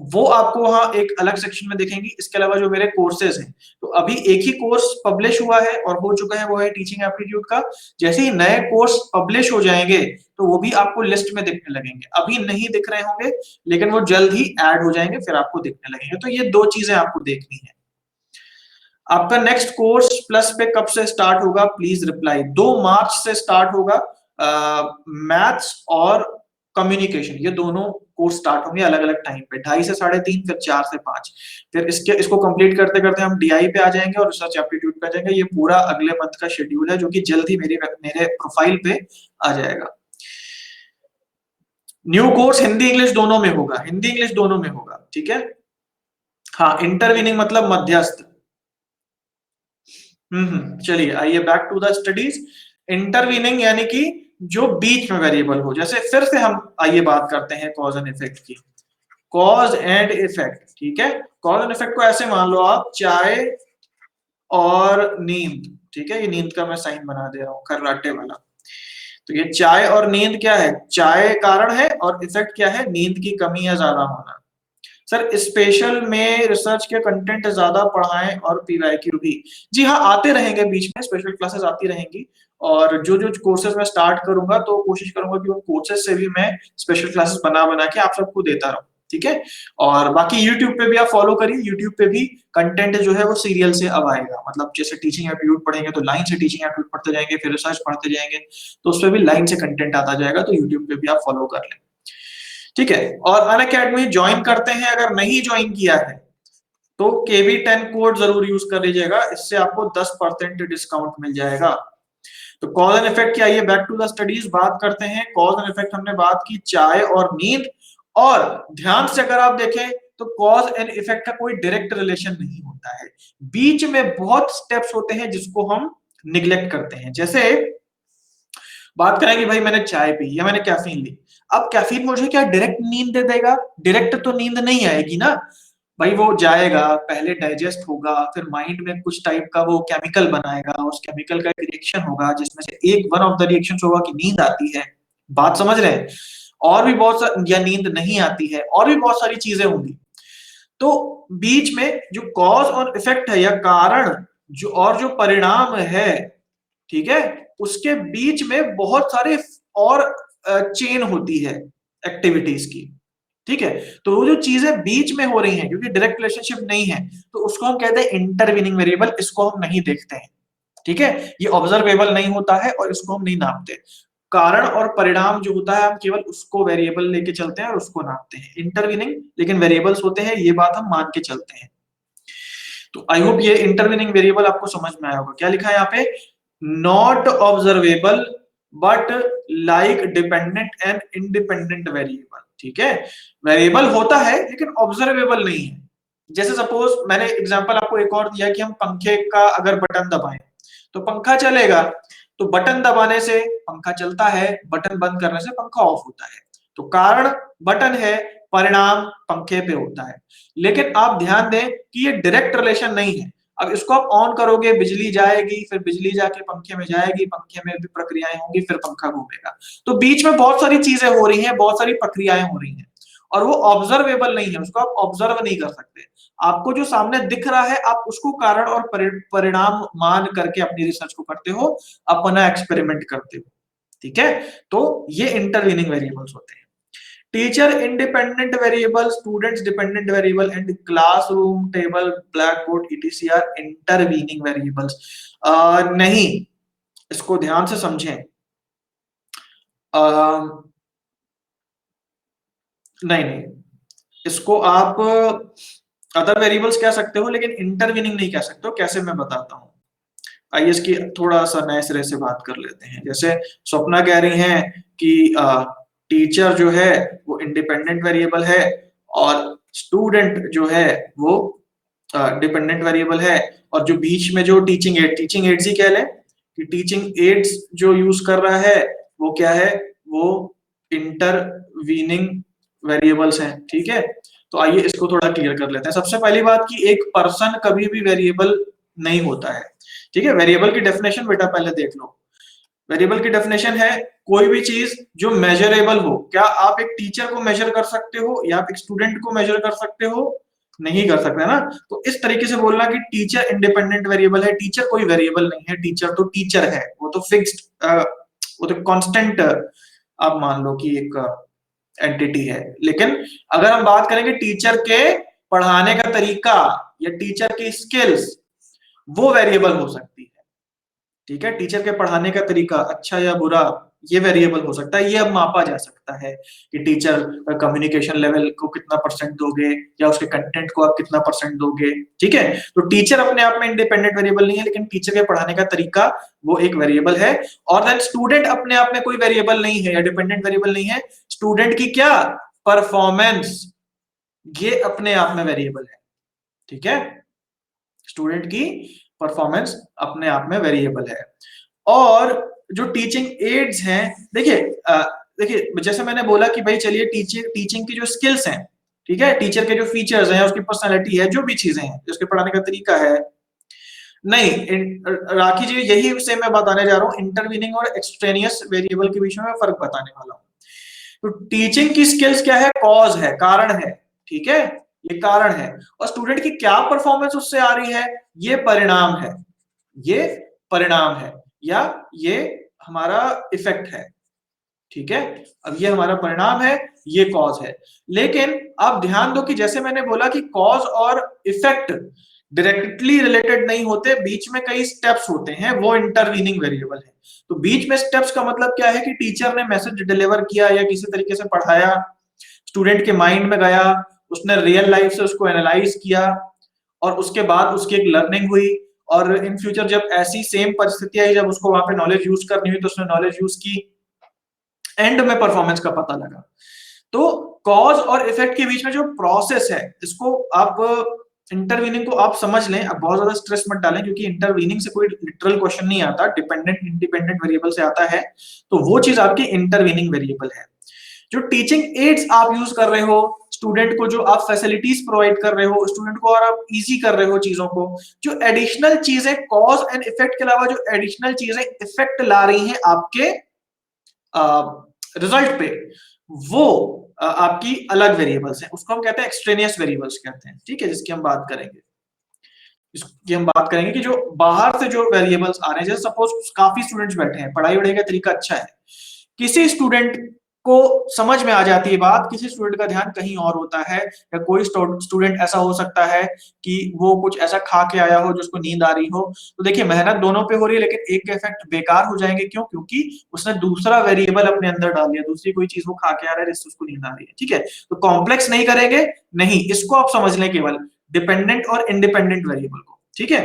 वो आपको वहां एक अलग सेक्शन में दिखेंगी। इसके अलावा जो मेरे कोर्सेज हैं, तो अभी एक ही कोर्स पब्लिश हुआ है और हो चुका है, वो है टीचिंग एप्टीट्यूड का। जैसे ही नए कोर्स पब्लिश हो जाएंगे तो वो भी आपको लिस्ट में दिखने लगेंगे, अभी नहीं दिख रहे होंगे लेकिन वो जल्द ही ऐड हो जाएंगे, फिर आपको दिखने लगेंगे। तो ये दो चीजें आपको देखनी है। आपका नेक्स्ट कोर्स प्लस पे कब से स्टार्ट होगा, प्लीज रिप्लाई। 2 मार्च से स्टार्ट होगा, मैथ्स और कम्युनिकेशन, ये दोनों कोर्स स्टार्ट होंगे अलग अलग टाइम पे, 2:30 से 3:30, फिर 4 से 5। फिर इसको कंप्लीट करते करते हम डीआई पे आ जाएंगे और रिसर्च एप्टीट्यूड पे आ जाएंगे। ये पूरा अगले मंथ का शेड्यूल है जो कि जल्द ही मेरे प्रोफाइल पे आ जाएगा। न्यू कोर्स हिंदी इंग्लिश दोनों में होगा, हिंदी इंग्लिश दोनों में होगा, ठीक है। हाँ, इंटरवीनिंग मतलब मध्यस्थ। चलिए आइए back to the studies. Intervening यानी कि जो बीच में वेरिएबल हो, जैसे फिर से हम आइए बात करते हैं कॉज एंड इफेक्ट की। कॉज एंड इफेक्ट, ठीक है। कॉज एंड इफेक्ट को ऐसे मान लो आप, चाय और नींद, ठीक है। ये नींद का मैं साइन बना दे रहा हूं, खर्राटे वाला। तो ये चाय और नींद क्या है, चाय कारण है और इफेक्ट क्या है, नींद की कमी या ज्यादा होना। सर स्पेशल में रिसर्च के कंटेंट ज्यादा पढ़ाएं और पीवाईक्यू भी। जी हाँ, आते रहेंगे बीच में, स्पेशल क्लासेस आती रहेंगी। और जो जो कोर्सेज मैं स्टार्ट करूंगा तो कोशिश करूंगा कि उन कोर्सेज से भी मैं स्पेशल क्लासेस बना बना के आप सबको देता रहूं, ठीक है। और बाकी यूट्यूब पे भी आप फॉलो करिए, यूट्यूब पे भी कंटेंट जो है वो सीरियल से अब आएगा। मतलब जैसे टीचिंग एप्टीट्यूड पढ़ेंगे तो लाइन से टीचिंग एप्टीट्यूड पढ़ते जाएंगे, फिर रिसर्च पढ़ते जाएंगे, तो उसपे भी लाइन से कंटेंट आता जाएगा। तो यूट्यूब पे भी आप फॉलो कर लें, ठीक है। और अनअकैडमी ज्वाइन करते हैं, अगर नहीं ज्वाइन किया है तो KB10 कोड जरूर यूज कर लीजिएगा, इससे आपको 10% डिस्काउंट मिल जाएगा। तो कॉज एंड इफेक्ट की आइए बैक टू द स्टडीज बात करते हैं। कॉज एंड इफेक्ट हमने बात की चाय और नींद, और ध्यान से अगर आप देखें तो कॉज एंड इफेक्ट का कोई डायरेक्ट रिलेशन नहीं होता है, बीच में बहुत स्टेप्स होते हैं जिसको हम निग्लेक्ट करते हैं। जैसे बात करें कि भाई मैंने चाय पी या मैंने कैफीन ली, अब कैफीन मुझे क्या डायरेक्ट नींद दे देगा, डायरेक्ट तो नींद नहीं आएगी ना भाई। वो जाएगा, पहले डाइजेस्ट होगा, फिर माइंड में कुछ टाइप का वो केमिकल बनाएगा, उस केमिकल का एक रिएक्शन होगा जिसमें से एक वन ऑफ द रिएक्शन होगा कि नींद आती है। बात समझ रहे हैं? और भी बहुत या नींद नहीं आती है, और भी बहुत सारी चीजें होंगी। तो बीच में जो कॉज और इफेक्ट है या कारण जो और जो परिणाम है, ठीक है, उसके बीच में बहुत सारे और चेन होती है एक्टिविटीज की, ठीक है। तो वो जो चीजें बीच में हो रही हैं क्योंकि डायरेक्ट रिलेशनशिप नहीं है, तो उसको हम कहते हैं इंटरवीनिंग वेरिएबल, इसको हम नहीं देखते हैं, ठीक है। ये ऑब्जर्वेबल नहीं होता है और इसको हम नहीं नापते। कारण और परिणाम जो होता है हम केवल उसको वेरिएबल लेके चलते हैं और उसको नापते हैं। इंटरवीनिंग लेकिन वेरिएबल्स होते हैं, ये बात हम मान के चलते हैं। तो आई होप ये इंटरवीनिंग वेरिएबल आपको समझ में आया होगा। क्या लिखा है यहाँ पे, not observable but like dependent and independent variable, ठीक है। वेरिएबल होता है लेकिन ऑब्जर्वेबल नहीं है। जैसे सपोज मैंने एग्जांपल आपको एक और दिया कि हम पंखे का अगर बटन दबाएं तो पंखा चलेगा, तो बटन दबाने से पंखा चलता है, बटन बंद करने से पंखा ऑफ होता है। तो कारण बटन है, परिणाम पंखे पे होता है। लेकिन आप ध्यान दें कि ये डायरेक्ट रिलेशन नहीं है। अब इसको आप ऑन करोगे, बिजली जाएगी, फिर बिजली जाके पंखे में जाएगी, पंखे में भी प्रक्रियाएं होंगी, फिर पंखा घूमेगा। तो बीच में बहुत सारी चीजें हो रही हैं, बहुत सारी प्रक्रियाएं हो रही हैं, और वो ऑब्जर्वेबल नहीं है, उसको आप ऑब्जर्व नहीं कर सकते। आपको जो सामने दिख रहा है आप उसको कारण और परिणाम मान करके अपनी रिसर्च को करते हो, अपना एक्सपेरिमेंट करते हो, ठीक है। तो ये इंटरवीनिंग वेरिएबल्स होते हैं। Teacher independent variable, students dependent variable and classroom table black board ETC are intervening variables. नहीं, इसको ध्यान से समझें। नहीं नहीं, इसको आप अदर वेरिएबल्स कह सकते हो लेकिन इंटरवीनिंग नहीं कह सकते हो। कैसे, मैं बताता हूँ। आइए इसकी थोड़ा सा नए सिरे से बात कर लेते हैं। जैसे स्वप्ना कह रही हैं कि टीचर जो है वो इंडिपेंडेंट वेरिएबल है और स्टूडेंट जो है वो डिपेंडेंट वेरिएबल है, और जो बीच में जो टीचिंग एड्स ही कह लें कि टीचिंग एड्स जो यूज कर रहा है वो क्या है, वो इंटरवीनिंग वेरिएबल्स हैं, ठीक है। तो आइए इसको थोड़ा क्लियर कर लेते हैं। सबसे पहली बात कि एक पर्सन कभी भी वेरिएबल नहीं होता है, ठीक है। वेरिएबल की डेफिनेशन बेटा पहले देख लो। वेरिएबल की डेफिनेशन है कोई भी चीज जो मेजरेबल हो। क्या आप एक टीचर को मेजर कर सकते हो या आप एक स्टूडेंट को मेजर कर सकते हो? नहीं कर सकते ना। तो इस तरीके से बोलना कि टीचर इंडिपेंडेंट वेरिएबल है, टीचर कोई वेरिएबल नहीं है, टीचर तो टीचर है, वो तो फिक्स्ड, वो तो कांस्टेंट आप मान लो कि एक एंटिटी है। लेकिन अगर हम बात करेंगे टीचर के पढ़ाने का तरीका या टीचर की स्किल्स, वो वेरिएबल हो सकती है, ठीक है। टीचर के पढ़ाने का तरीका अच्छा या बुरा, ये वेरिएबल हो सकता है। ये अब मापा जा सकता है कि टीचर कम्युनिकेशन लेवल को कितना % दोगे या उसके कंटेंट को आप कितना % दोगे, ठीक है। तो टीचर अपने आप में इंडिपेंडेंट वेरिएबल नहीं है, लेकिन टीचर के पढ़ाने का तरीका वो एक वेरिएबल है। और देन स्टूडेंट अपने आप में कोई वेरिएबल नहीं है या डिपेंडेंट वेरिएबल नहीं है। स्टूडेंट की क्या परफॉर्मेंस, ये अपने आप में वेरिएबल है, ठीक है, स्टूडेंट की परफॉर्मेंस अपने आप में वेरिएबल है। और जो टीचिंग एड्स हैं, देखिए देखिए जैसे मैंने बोला कि भाई चलिए टीचिंग की जो स्किल्स हैं, ठीक है, टीचर के जो फीचर्स हैं, उसकी पर्सनालिटी है, जो भी चीजें हैं, उसके पढ़ाने का तरीका है, नहीं राखी जी यही से मैं बताने जा रहा हूँ, इंटरवीनिंग और एक्सट्रेनियस वेरिएबल के बीच में मैं फर्क बताने वाला हूँ। तो टीचिंग की स्किल्स क्या है, कॉज है, कारण है, ठीक है, ये कारण है, और स्टूडेंट की क्या परफॉर्मेंस उससे आ रही है, ये परिणाम है, ये परिणाम है, या ये हमारा इफेक्ट है, ठीक है, अब ये हमारा परिणाम है, ये कॉज है। लेकिन आप ध्यान दो कि जैसे मैंने बोला कि कॉज और इफेक्ट डायरेक्टली रिलेटेड नहीं होते, बीच में कई स्टेप्स होते हैं, वो इंटरवीनिंग वेरिएबल है। तो बीच में स्टेप्स का मतलब क्या है कि टीचर ने मैसेज डिलीवर किया या किसी तरीके से पढ़ाया, स्टूडेंट के माइंड में गया, उसने रियल लाइफ से उसको एनालाइज किया, और उसके बाद उसकी एक लर्निंग हुई, और इन फ्यूचर जब ऐसी सेम परिस्थिति आई, जब उसको वहां पे नॉलेज यूज करनी हुई, तो उसने नॉलेज यूज की, एंड में परफॉर्मेंस का पता लगा। तो कॉज और इफेक्ट के बीच में जो प्रोसेस है, इसको आप इंटरवीनिंग को आप समझ लें, अब बहुत ज्यादा स्ट्रेस मत डालें, क्योंकि इंटरवीनिंग से कोई लिटरल क्वेश्चन नहीं आता, डिपेंडेंट इंडिपेंडेंट वेरिएबल से आता है, तो वो चीज आपकी इंटरवीनिंग वेरिएबल है। जो टीचिंग एड्स आप यूज कर रहे हो, स्टूडेंट को जो आप फैसिलिटीज प्रोवाइड कर रहे हो स्टूडेंट को, और आप इजी कर रहे हो चीजों को, जो एडिशनल चीजें कॉज एंड इफेक्ट के अलावा जो एडिशनल चीजें इफेक्ट ला रही हैं आपके रिजल्ट पे, वो आपकी अलग वेरिएबल्स हैं, उसको हम कहते हैं एक्सट्रेनियस वेरिएबल्स कहते हैं, ठीक है, जिसकी हम बात करेंगे, इसकी हम बात करेंगे कि जो बाहर से जो वेरिएबल्स आ रहे हैं, जैसे सपोज काफी स्टूडेंट्स बैठे हैं, पढ़ाई वढ़ाई का तरीका अच्छा है, किसी स्टूडेंट को समझ में आ जाती है बात, किसी स्टूडेंट का ध्यान कहीं और होता है, या कोई स्टूडेंट ऐसा हो सकता है कि वो कुछ ऐसा खा के आया हो जिसको नींद आ रही हो, तो देखिए मेहनत दोनों पे हो रही है, लेकिन एक के इफेक्ट बेकार हो जाएंगे, क्यों, क्योंकि उसने दूसरा वेरिएबल अपने अंदर डाल दिया, दूसरी कोई चीज वो खा के आ रहा है जिससे उसको नींद आ रही है, ठीक है, तो कॉम्प्लेक्स नहीं करेंगे, नहीं, इसको आप समझ लें केवल डिपेंडेंट और इंडिपेंडेंट वेरिएबल को, ठीक है,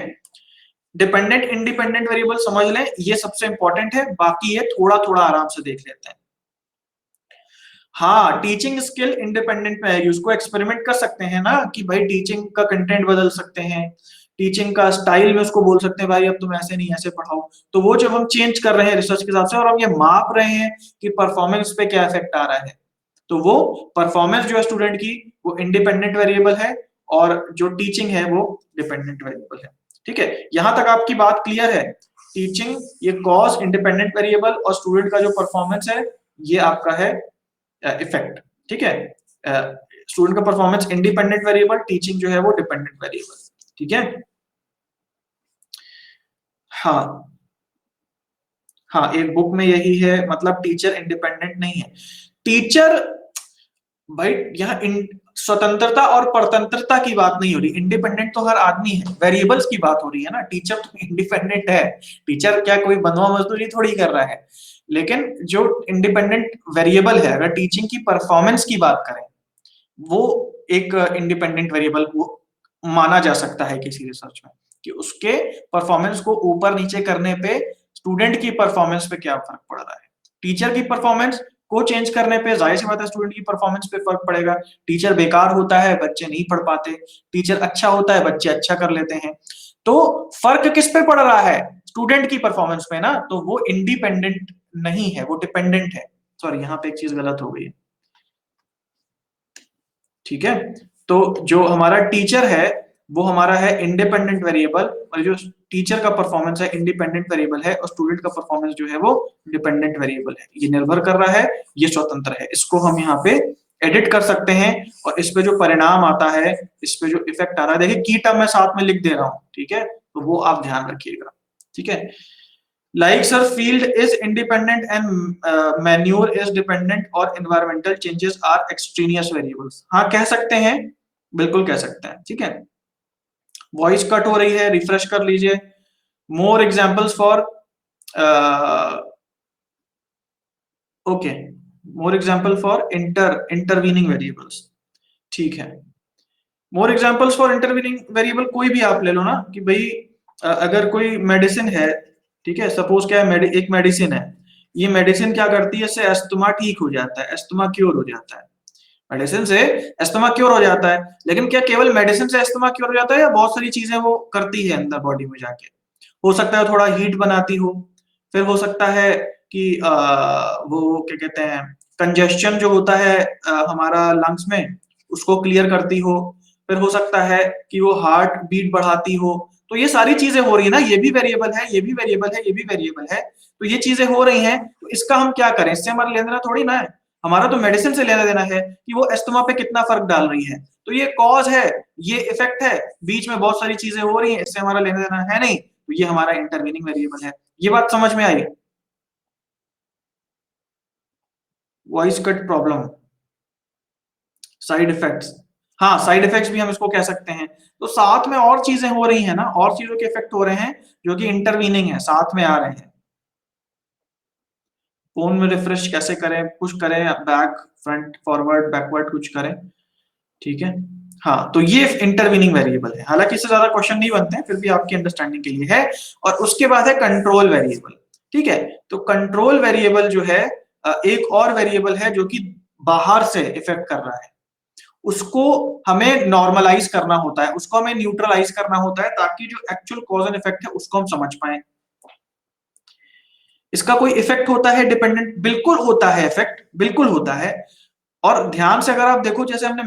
डिपेंडेंट इंडिपेंडेंट वेरिएबल समझ लें, ये सबसे इंपॉर्टेंट है, बाकी ये थोड़ा थोड़ा आराम से देख लेते हैं। हाँ, टीचिंग स्किल इंडिपेंडेंट में है, उसको एक्सपेरिमेंट कर सकते हैं ना, कि भाई टीचिंग का कंटेंट बदल सकते हैं, टीचिंग का स्टाइल में उसको बोल सकते हैं भाई अब तुम ऐसे नहीं ऐसे पढ़ाओ, तो वो जब हम चेंज कर रहे हैं रिसर्च के हिसाब से, और हम ये माप रहे हैं कि परफॉर्मेंस पे क्या इफेक्ट आ रहा है, तो वो परफॉर्मेंस जो है स्टूडेंट की, वो इंडिपेंडेंट वेरिएबल है, और जो टीचिंग है वो डिपेंडेंट वेरिएबल है, ठीक है, यहां तक आपकी बात क्लियर है, टीचिंग ये कॉज इंडिपेंडेंट वेरिएबल, और स्टूडेंट का जो परफॉर्मेंस है ये आपका है इफेक्ट, ठीक है, स्टूडेंट का परफॉर्मेंस इंडिपेंडेंट वेरिएबल, टीचिंग जो है वो डिपेंडेंट वेरिएबल, ठीक है, हाँ हाँ, एक बुक में यही है, मतलब टीचर इंडिपेंडेंट नहीं है, टीचर भाई यहाँ स्वतंत्रता और परतंत्रता की बात नहीं हो रही, इंडिपेंडेंट तो हर आदमी है, वेरिएबल्स की बात हो रही है ना, टीचर तो इंडिपेंडेंट है, टीचर क्या कोई बंधुआ मजदूरी थोड़ी कर रहा है, लेकिन जो इंडिपेंडेंट वेरिएबल है, अगर टीचिंग की परफॉर्मेंस की बात करें, वो एक इंडिपेंडेंट वेरिएबल को माना जा सकता है किसी रिसर्च में, कि उसके परफॉर्मेंस को ऊपर नीचे करने पे स्टूडेंट की परफॉर्मेंस पे क्या फर्क पड़ रहा है, टीचर की परफॉर्मेंस को चेंज करने पे जाहिर सी बात है स्टूडेंट की परफॉर्मेंस पे फर्क पड़ेगा, टीचर बेकार होता है बच्चे नहीं पढ़ पाते, टीचर अच्छा होता है बच्चे अच्छा कर लेते हैं, तो फर्क किस पे पड़ रहा है, स्टूडेंट की परफॉर्मेंस पे ना, तो वो इंडिपेंडेंट नहीं है, वो डिपेंडेंट है, सॉरी यहाँ पे एक चीज गलत हो गई है, ठीक है, तो जो हमारा टीचर है वो हमारा है इंडिपेंडेंट वेरिएबल, और जो टीचर का परफॉर्मेंस है इंडिपेंडेंट वेरिएबल है, और स्टूडेंट का परफॉर्मेंस जो है वो डिपेंडेंट वेरिएबल है, ये निर्भर कर रहा है, ये स्वतंत्र है, इसको हम यहाँ पे एडिट कर सकते हैं, और इस पे जो परिणाम आता है, इस पे जो इफेक्ट आ रहा है, देखिए की टर्म मैं साथ में लिख दे रहा हूँ, ठीक है, तो वो आप ध्यान रखिएगा, ठीक है, like sir field is independent and manure is dependent और environmental changes are extraneous variables, हाँ कह सकते हैं, बिल्कुल कह सकते हैं, ठीक है, वॉइस कट हो रही है, रिफ्रेश कर लीजिए, more examples for okay, more example for intervening variables, ठीक है, more examples for intervening variable कोई भी आप ले लो ना, कि भाई अगर कोई मेडिसिन है, ठीक है, सपोज क्या है, एक मेडिसिन है, ये मेडिसिन क्या करती है, इससे अस्थमा ठीक हो जाता है, अस्थमा क्योर हो जाता है, मेडिसिन से अस्थमा क्योर हो जाता है। लेकिन क्या केवल मेडिसिन से अस्थमा क्योर हो जाता है, या बहुत सारी चीजें वो करती है अंदर बॉडी में जाके? हो सकता है थोड़ा हीट बनाती हो, फिर हो सकता है कि वो क्या कहते हैं, कंजेस्शन जो होता है हमारा लंग्स में, उसको क्लियर करती हो, फिर हो सकता है कि वो हार्ट बीट बढ़ाती हो। तो ये सारी चीजें हो रही है ना, ये भी वेरिएबल है, ये भी वेरिएबल है, ये भी वेरिएबल है। तो ये चीजें हो रही हैं, तो इसका हम क्या करें, इससे हमारा लेना देना थोड़ी ना है। हमारा तो मेडिसिन से लेना देना है कि वो एस्थमा पे कितना फर्क डाल रही है। तो ये कॉज है, ये इफेक्ट है, बीच में बहुत सारी चीजें हो रही हैं, इससे हमारा लेना देना है नहीं, तो ये हमारा इंटरवीनिंग वेरिएबल है। ये बात समझ में आई? Voice cut problem, side effects, हाँ साइड इफेक्ट्स भी हम इसको कह सकते हैं। तो साथ में और चीजें हो रही हैं ना, और चीजों के इफेक्ट हो रहे हैं जो कि इंटरवीनिंग है, साथ में आ रहे हैं। फोन में रिफ्रेश कैसे करें, पुश करें, बैक फ्रंट फॉरवर्ड बैकवर्ड कुछ करें, ठीक है। हाँ, तो ये इंटरवीनिंग वेरिएबल है, हालांकि इससे ज्यादा क्वेश्चन नहीं बनते हैं, फिर भी आपकी अंडरस्टैंडिंग के लिए है। और उसके बाद है कंट्रोल वेरिएबल, ठीक है। तो कंट्रोल वेरिएबल जो है एक और वेरिएबल है जो कि बाहर से इफेक्ट कर रहा है, उसको हमें नॉर्मलाइज करना होता है, उसको हमें न्यूट्रलाइज करना होता है, ताकि जो एक्चुअल कॉज एंड इफेक्ट है उसको हम समझ पाए। इसका कोई इफेक्ट होता है डिपेंडेंट, बिल्कुल होता है इफेक्ट, बिल्कुल होता है। और ध्यान से अगर आप देखो, जैसे हमने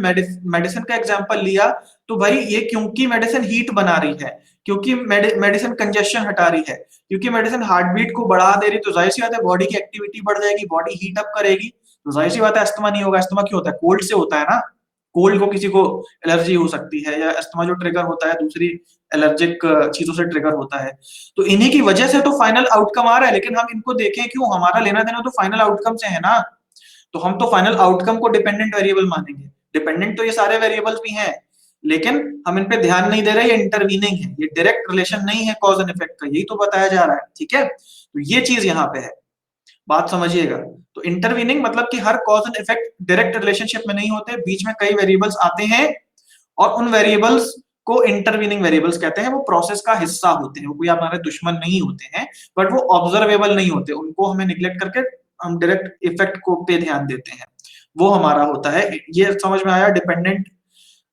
मेडिसिन का एग्जांपल लिया, तो भाई ये क्योंकि मेडिसिन हीट बना रही है, क्योंकि मेडिसिन कंजेशन हटा रही है, क्योंकि मेडिसिन हार्ट बीट को बढ़ा दे रही, तो जाहिर सी बात है बॉडी की एक्टिविटी बढ़ जाएगी, बॉडी हीट अप करेगी, तो जाहिर सी बात है अस्थमा नहीं होगा। अस्थमा क्यों होता है, कोल्ड से होता है ना, कोल्ड को किसी को एलर्जी हो सकती है, या अस्थमा जो ट्रिगर होता है दूसरी एलर्जिक चीजों से ट्रिगर होता है। तो इन्हीं की वजह से तो फाइनल आउटकम आ रहा है, लेकिन हम इनको देखें क्यों, हमारा लेना देना तो फाइनल आउटकम से है ना। तो हम तो फाइनल आउटकम को डिपेंडेंट वेरिएबल मानेंगे, डिपेंडेंट तो ये सारे वेरिएबल्स भी हैं, लेकिन हम इन पे ध्यान नहीं दे रहे, ये इंटरवीनिंग है, ये डायरेक्ट रिलेशन नहीं है कॉज एंड इफेक्ट का, यही तो बताया जा रहा है, ठीक है। तो ये चीज यहाँ पे है, बात समझिएगा। तो इंटरवीनिंग मतलब कि हर cause and effect direct relationship में नहीं होते, बीच में कई वेरिएबल्स आते हैं, और उन वेरिएबल्स को इंटरवीनिंग वेरिएबल्स कहते हैं। वो प्रोसेस का हिस्सा होते हैं, वो कोई हमारे दुश्मन नहीं होते हैं, बट वो ऑब्जर्वेबल नहीं होते, उनको हमें निग्लेक्ट करके हम डायरेक्ट इफेक्ट को पे ध्यान देते हैं, वो हमारा होता है। ये समझ में आया, dependent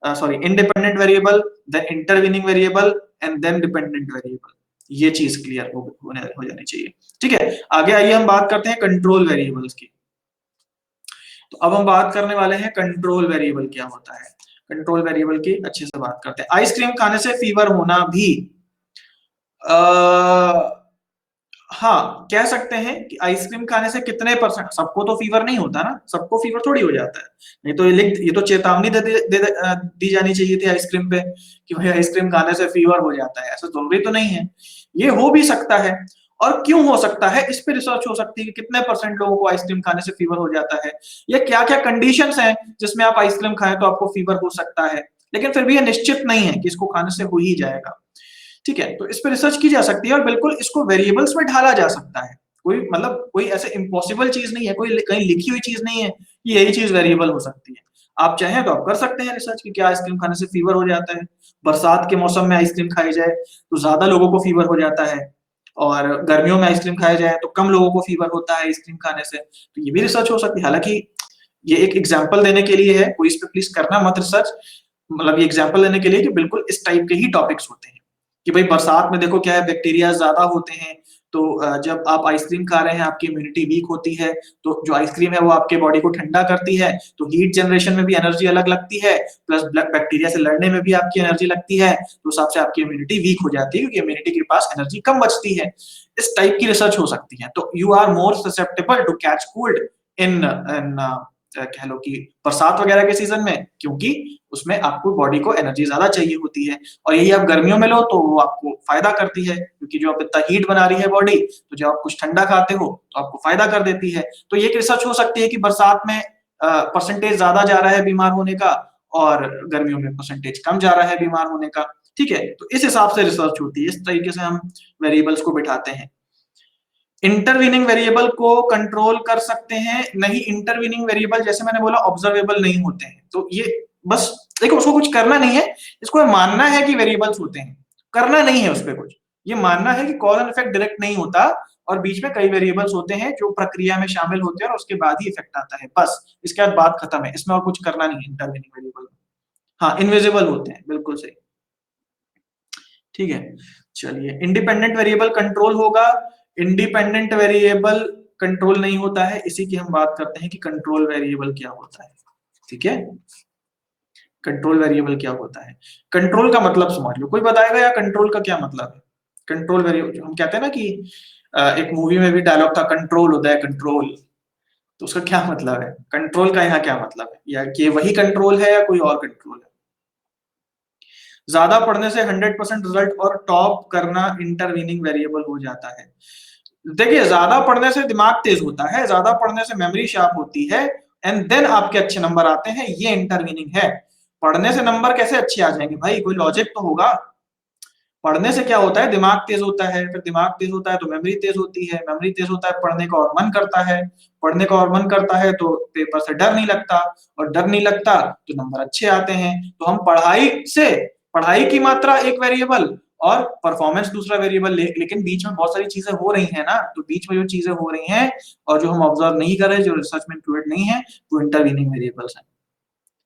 sorry independent variable, then intervening variable, and then dependent variable. ये चीज क्लियर हो जानी चाहिए, ठीक है। आगे आइए हम बात करते हैं कंट्रोल वेरिएबल्स की। तो अब हम बात करने वाले हैं कंट्रोल वेरिएबल क्या होता है। कंट्रोल वेरिएबल की अच्छे से बात करते हैं। आइसक्रीम खाने से फीवर होना भी आ, हाँ कह सकते हैं कि आइसक्रीम खाने से कितने परसेंट, सबको तो फीवर नहीं होता ना, सबको फीवर थोड़ी हो जाता है। नहीं तो ये तो चेतावनी दी जानी चाहिए थी आइसक्रीम पे कि भाई आइसक्रीम खाने से फीवर हो जाता है, ऐसा जरूरी तो नहीं है। ये हो भी सकता है, और क्यों हो सकता है इस पे रिसर्च हो सकती है कि कितने परसेंट लोगों को आइसक्रीम खाने से फीवर हो जाता है, या क्या क्या कंडीशंस हैं जिसमें आप आइसक्रीम खाएं तो आपको फीवर हो सकता है। लेकिन फिर भी ये निश्चित नहीं है कि इसको खाने से हो ही जाएगा, ठीक है। तो इस पर रिसर्च की जा सकती है, और बिल्कुल इसको वेरिएबल्स में ढाला जा सकता है। कोई मतलब कोई ऐसे इम्पॉसिबल चीज नहीं है, कोई कहीं लिखी हुई चीज नहीं है कि यही चीज वेरिएबल हो सकती है। आप चाहें तो आप कर सकते हैं रिसर्च कि क्या आइसक्रीम खाने से फीवर हो जाता है, बरसात के मौसम में आइसक्रीम खाई जाए तो ज्यादा लोगों को फीवर हो जाता है, और गर्मियों में आइसक्रीम खाया जाए तो कम लोगों को फीवर होता है आइसक्रीम खाने से। तो ये भी रिसर्च हो सकती है, हालांकि ये एक एग्जाम्पल देने के लिए है, कोई इस पे प्लीज करना मत रिसर्च, मतलब ये एग्जाम्पल देने के लिए कि बिल्कुल इस टाइप के ही टॉपिक्स होते हैं कि भाई बरसात में देखो क्या है, बैक्टीरिया ज्यादा होते हैं, तो जब आप आइसक्रीम खा रहे हैं आपकी इम्यूनिटी वीक होती है, तो जो आइसक्रीम है वो आपके बॉडी को ठंडा करती है, तो हीट जनरेशन में भी एनर्जी अलग लगती है, प्लस बैक्टीरिया से लड़ने में भी आपकी एनर्जी लगती है, तो उस हिसाब से आपकी इम्यूनिटी वीक हो जाती है, क्योंकि इम्यूनिटी के पास एनर्जी कम बचती है। इस टाइप की रिसर्च हो सकती है। तो you are more susceptible to catch cold in कह लो कि बरसात वगैरह के सीजन में, क्योंकि उसमें आपको बॉडी को एनर्जी ज्यादा चाहिए होती है, और यही आप गर्मियों में लो तो वो आपको फायदा करती है, क्योंकि जो आप इतना हीट बना रही है बॉडी, तो जब आप कुछ ठंडा खाते हो तो आपको फायदा कर देती है। तो ये रिसर्च हो सकती है कि बरसात में परसेंटेज ज्यादा जा रहा है बीमार होने का, और गर्मियों में परसेंटेज कम जा रहा है बीमार होने का, ठीक है। तो इस हिसाब से रिसर्च होती है, इस तरीके से हम वेरिएबल्स को बिठाते हैं। इंटरवीनिंग वेरिएबल को कंट्रोल कर सकते हैं नहीं, इंटरवीनिंग वेरिएबल जैसे मैंने बोला ऑब्जर्वेबल नहीं होते हैं, तो ये बस देखो उसको कुछ करना नहीं है, इसको मानना है कि वेरिएबल्स होते हैं, करना नहीं है उस पर कुछ, ये मानना है कि कॉज एंड इफेक्ट डायरेक्ट नहीं होता, और बीच में कई वेरिएबल्स होते हैं जो प्रक्रिया में शामिल होते हैं और उसके बाद ही इफेक्ट आता है, बस इसके बाद बात खत्म है, इसमें और कुछ करना नहीं है इंटरवेनिंग वेरिएबल। हाँ, इनविजिबल होते हैं, बिल्कुल सही। ठीक है, चलिए इंडिपेंडेंट वेरिएबल कंट्रोल होगा, इंडिपेंडेंट वेरिएबल कंट्रोल नहीं होता है, इसी की हम बात करते हैं कि कंट्रोल वेरिएबल क्या होता है। ठीक है, कंट्रोल वेरिएबल क्या होता है, कंट्रोल का मतलब समझ लो, कोई बताएगा या कंट्रोल का क्या मतलब है? कंट्रोल वेरिएबल हम कहते हैं ना कि एक मूवी में भी डायलॉग था, कंट्रोल होता है कंट्रोल, तो उसका क्या मतलब है, कंट्रोल का यहाँ क्या मतलब है, या कि वही कंट्रोल है या कोई और कंट्रोल है? ज्यादा पढ़ने से 100% रिजल्ट और टॉप करना इंटरवीनिंग वेरिएबल हो जाता है। देखिए, ज्यादा पढ़ने से दिमाग तेज होता है, ज्यादा पढ़ने से मेमोरी शार्प होती है, एंड देन आपके अच्छे नंबर आते हैं, ये इंटरवीनिंग है। पढ़ने से नंबर कैसे अच्छे आ जाएंगे भाई, कोई लॉजिक तो होगा। पढ़ने से क्या होता है, दिमाग तेज होता है, फिर दिमाग तेज होता है तो मेमोरी तेज होती है, मेमोरी तेज होता है पढ़ने का और मन करता है, पढ़ने का और मन करता है तो पेपर से डर नहीं लगता, और डर नहीं लगता तो नंबर अच्छे आते हैं। तो हम पढ़ाई की मात्रा एक वेरिएबल और परफॉर्मेंस दूसरा वेरिएबल, लेकिन बीच में बहुत सारी चीजें हो रही है ना, तो बीच में जो चीजें हो रही हैं और जो हम ऑब्जर्व नहीं कर रहे, जो रिसर्च में इंक्लूडेड नहीं है, वो इंटरवीनिंग वेरिएबल्स हैं।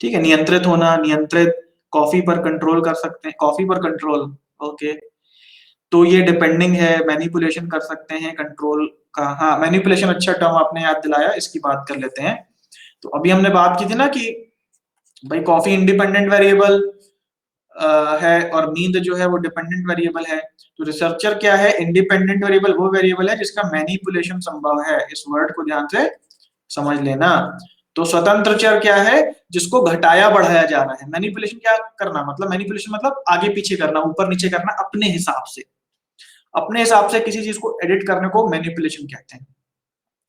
ठीक है, नियंत्रित होना, नियंत्रित, कॉफी पर कंट्रोल कर सकते हैं, कॉफी पर कंट्रोल, ओके, तो ये डिपेंडिंग है, मैनिपुलेशन कर सकते हैं कंट्रोल का। हाँ, मैनिपुलेशन अच्छा टर्म आपने याद दिलाया, इसकी बात कर लेते हैं। तो अभी हमने बात की थी ना कि भाई कॉफी इंडिपेंडेंट वेरिएबल है और नींद जो है वो डिपेंडेंट वेरिएबल है। तो रिसर्चर क्या है, इंडिपेंडेंट वेरिएबल वो वेरिएबल है जिसका मैनिपुलेशन संभव है, इस वर्ड को ध्यान से समझ लेना। तो स्वतंत्र चर क्या है, जिसको घटाया बढ़ाया जा रहा है। मैनिपुलेशन क्या करना, मतलब मैनिपुलेशन मतलब आगे पीछे करना, ऊपर नीचे करना, अपने हिसाब से, अपने हिसाब से किसी चीज को एडिट करने को मैनिपुलेशन कहते हैं।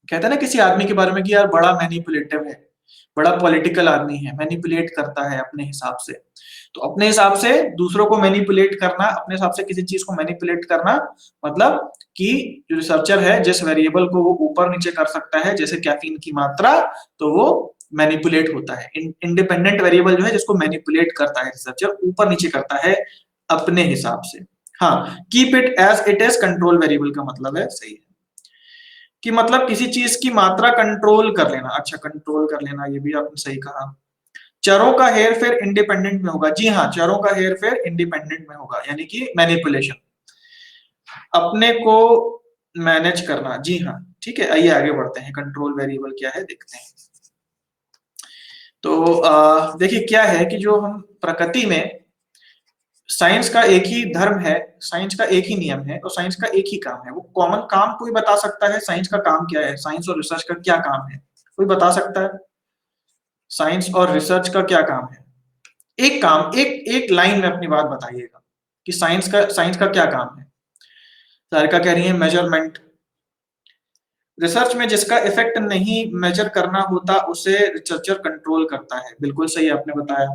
कहते हैं ना किसी आदमी के बारे में कि यार बड़ा मैनिपुलेटिव है, बड़ा पॉलिटिकल आदमी है, मैनिपुलेट करता है अपने हिसाब से। तो अपने हिसाब से दूसरों को मैनिपुलेट करना, अपने हिसाब से किसी चीज को मैनिपुलेट करना, मतलब कि जो रिसर्चर है जिस वेरिएबल को वो ऊपर नीचे कर सकता है, जैसे कैफीन की मात्रा, तो वो मैनिपुलेट होता है। इंडिपेंडेंट वेरिएबल जो है जिसको मैनिपुलेट करता है रिसर्चर, ऊपर नीचे करता है अपने हिसाब से। हाँ, keep it as it is control variable का मतलब है, सही है, कि मतलब किसी चीज की मात्रा कंट्रोल कर लेना। अच्छा, कंट्रोल कर लेना, ये भी आपने सही कहा। चरों का हेर फेर इंडिपेंडेंट में होगा, जी हाँ, चरों का हेर फेर इंडिपेंडेंट में होगा, यानी कि मैनिपुलेशन, अपने को मैनेज करना, जी हाँ। ठीक है, आइए आगे बढ़ते हैं, कंट्रोल वेरिएबल क्या है देखते हैं। तो देखिए क्या है कि जो हम प्रकृति में, साइंस का एक ही धर्म है, साइंस का एक ही नियम है और साइंस का एक ही काम है। वो कॉमन काम कोई बता सकता है, साइंस का काम क्या है, साइंस और रिसर्च का क्या काम है, कोई बता सकता है? साइंस और रिसर्च का क्या काम है? एक काम, एक लाइन में अपनी बात बताइएगा कि साइंस का क्या काम है। सारिका कह रही है मेजरमेंट। रिसर्च में जिसका इफेक्ट नहीं मेजर करना होता उसे रिसर्चर कंट्रोल करता है, बिल्कुल सही आपने बताया।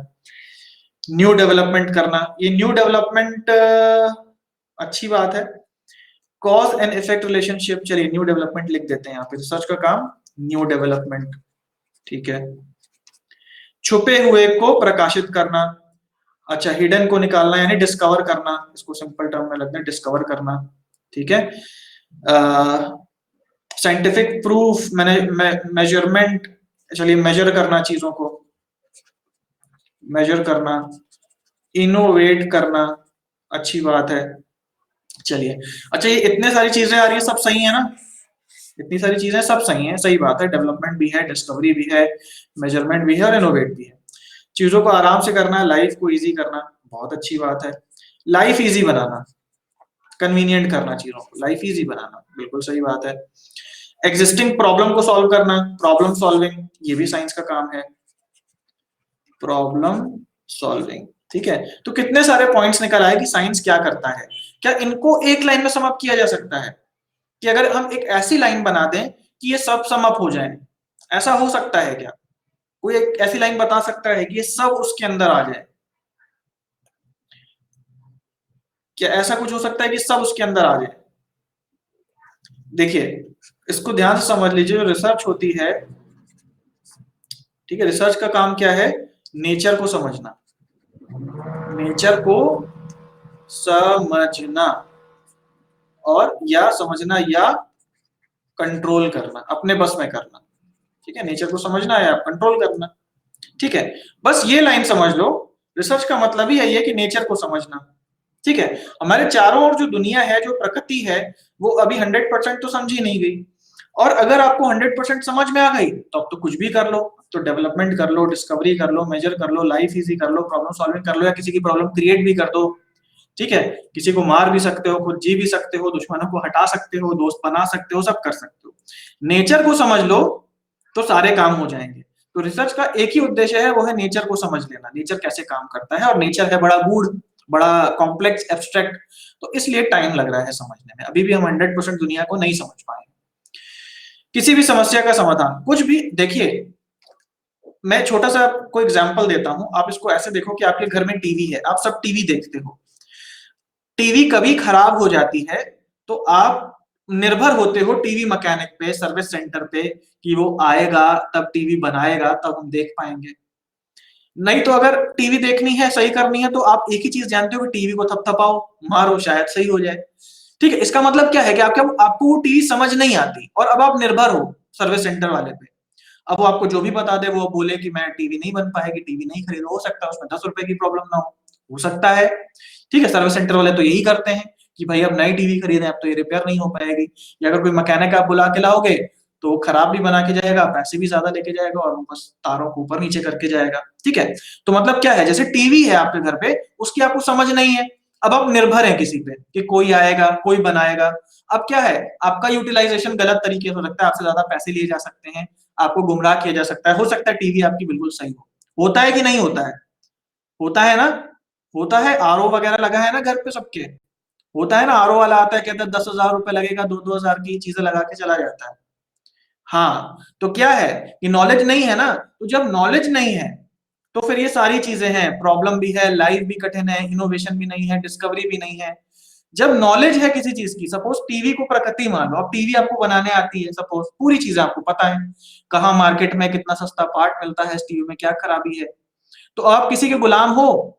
न्यू डेवलपमेंट करना, ये न्यू डेवलपमेंट अच्छी बात है। कॉज एंड इफेक्ट रिलेशनशिप, चलिए न्यू डेवलपमेंट लिख देते हैं यहाँ पे, रिसर्च का काम न्यू डेवलपमेंट। ठीक है, छुपे हुए को प्रकाशित करना, अच्छा हिडन को निकालना यानी डिस्कवर करना, इसको सिंपल टर्म में लगता है डिस्कवर करना। ठीक है, साइंटिफिक प्रूफ, मेजरमेंट, चलिए मेजर करना, चीजों को मेजर करना, इनोवेट करना, अच्छी बात है। चलिए, अच्छा ये इतने सारी चीजें आ रही है, सब सही है ना, इतनी सारी चीजें सब सही है, सही बात है, डेवलपमेंट भी है, डिस्कवरी भी है, मेजरमेंट भी है और इनोवेट भी है। चीजों को आराम से करना, लाइफ को इजी करना, बहुत अच्छी बात है। लाइफ इजी बनाना, कन्वीनियंट करना, चीजों को लाइफ इजी बनाना, बिल्कुल सही बात है। एग्जिस्टिंग प्रॉब्लम को सॉल्व करना, प्रॉब्लम सॉल्विंग, ये भी साइंस का काम है, प्रॉब्लम सॉल्विंग। ठीक है, तो कितने सारे पॉइंट्स निकल आए कि साइंस क्या करता है। क्या इनको एक लाइन में सम अप किया जा सकता है कि अगर हम एक ऐसी लाइन बना दें कि ये सब सम अप हो जाए, ऐसा हो सकता है क्या? कोई एक ऐसी लाइन बता सकता है कि ये सब उसके अंदर आ जाए? क्या ऐसा कुछ हो सकता है कि सब उसके अंदर आ जाए? देखिए, इसको ध्यान से समझ लीजिए, जो रिसर्च होती है, ठीक है, रिसर्च का काम क्या है, नेचर को समझना, नेचर को समझना, और या समझना या कंट्रोल करना, अपने बस में करना, ठीक है। नेचर को समझना है, आप कंट्रोल करना, ठीक है। बस ये लाइन समझ लो, रिसर्च का मतलब ही यही है कि नेचर को समझना, ठीक है। हमारे चारों ओर जो दुनिया है, जो प्रकृति है, वो अभी 100% तो समझी नहीं गई। और अगर आपको 100% समझ में आ गई तो अब तो कुछ भी कर लो, तो डेवलपमेंट कर लो, डिस्कवरी कर लो, मेजर कर लो, लाइफ इजी कर लो, प्रॉब्लम सॉल्विंग कर लो, या किसी की प्रॉब्लम क्रिएट भी कर दो, ठीक है। किसी को मार भी सकते हो, खुद जी भी सकते हो, दुश्मनों को हटा सकते हो, दोस्त बना सकते हो, सब कर सकते हो। नेचर को समझ लो तो सारे काम हो जाएंगे। तो रिसर्च का एक ही उद्देश्य है, वो है नेचर को समझ लेना, नेचर कैसे काम करता है। और नेचर है बड़ा गूढ़, बड़ा कॉम्प्लेक्स, एब्स्ट्रैक्ट, तो इसलिए टाइम लग रहा है समझने में। अभी भी हम 100% दुनिया को नहीं समझ पाए। किसी भी समस्या का समाधान, कुछ भी देखिए, मैं छोटा सा आपको एग्जांपल देता हूं। आप इसको ऐसे देखो कि आपके घर में टीवी है, आप सब टीवी देखते हो, टीवी कभी खराब हो जाती है तो आप निर्भर होते हो टीवी मैकेनिक पे, सर्विस सेंटर पे, कि वो आएगा तब टीवी बनाएगा, तब हम देख पाएंगे। नहीं तो अगर टीवी देखनी है, सही करनी है, तो आप एक ही चीज जानते हो कि टीवी को थपथपाओ, मारो, शायद सही हो जाए, ठीक है। इसका मतलब क्या है कि आपको वो टीवी समझ नहीं आती और अब आप निर्भर हो सर्विस सेंटर वाले पे। अब वो आपको जो भी बता दे, वो बोले कि मैं टीवी नहीं बन पाएगी, टीवी नहीं खरीदो, हो सकता है उसमें 10 रुपए की प्रॉब्लम ना हो सकता है, ठीक है। सर्विस सेंटर वाले तो यही करते हैं कि भाई अब नई टीवी खरीदें, अब तो ये रिपेयर नहीं हो पाएगी। या अगर कोई मैकेनिक आप बुला के लाओगे तो खराब भी बना के जाएगा, पैसे भी ज्यादा लेके जाएगा, और वो बस तारों को ऊपर नीचे करके जाएगा, ठीक है। तो मतलब क्या है, जैसे टीवी है आपके घर पे, उसकी आपको समझ नहीं है, अब आप निर्भर हैं किसी पे कि कोई आएगा, कोई बनाएगा। अब क्या है, आपका यूटिलाइजेशन गलत तरीके से हो सकता है, आपसे ज्यादा पैसे लिए जा सकते हैं, आपको गुमराह किया जा सकता है। हो सकता है टीवी आपकी बिल्कुल सही हो, होता है कि नहीं होता है? होता है ना, होता है। आरओ वगैरह लगा है ना घर पे सबके, होता है ना। आरओ वाला आता है, कहता है 10,000 रुपए लगेगा, 2-2 हजार की चीजें लगा के चला जाता है। हाँ, तो क्या है कि नॉलेज नहीं है ना, तो जब नॉलेज नहीं है तो फिर ये सारी चीजें हैं, प्रॉब्लम भी है, लाइफ भी कठिन है, इनोवेशन भी नहीं है, डिस्कवरी भी नहीं है। जब नॉलेज है किसी चीज की, सपोज टीवी को प्रकृति मान लो, अब टीवी आपको बनाने आती है, सपोज पूरी चीजें आपको पता है, कहाँ मार्केट में कितना सस्ता पार्ट मिलता है, इस टीवी में क्या खराबी है, तो आप किसी के गुलाम हो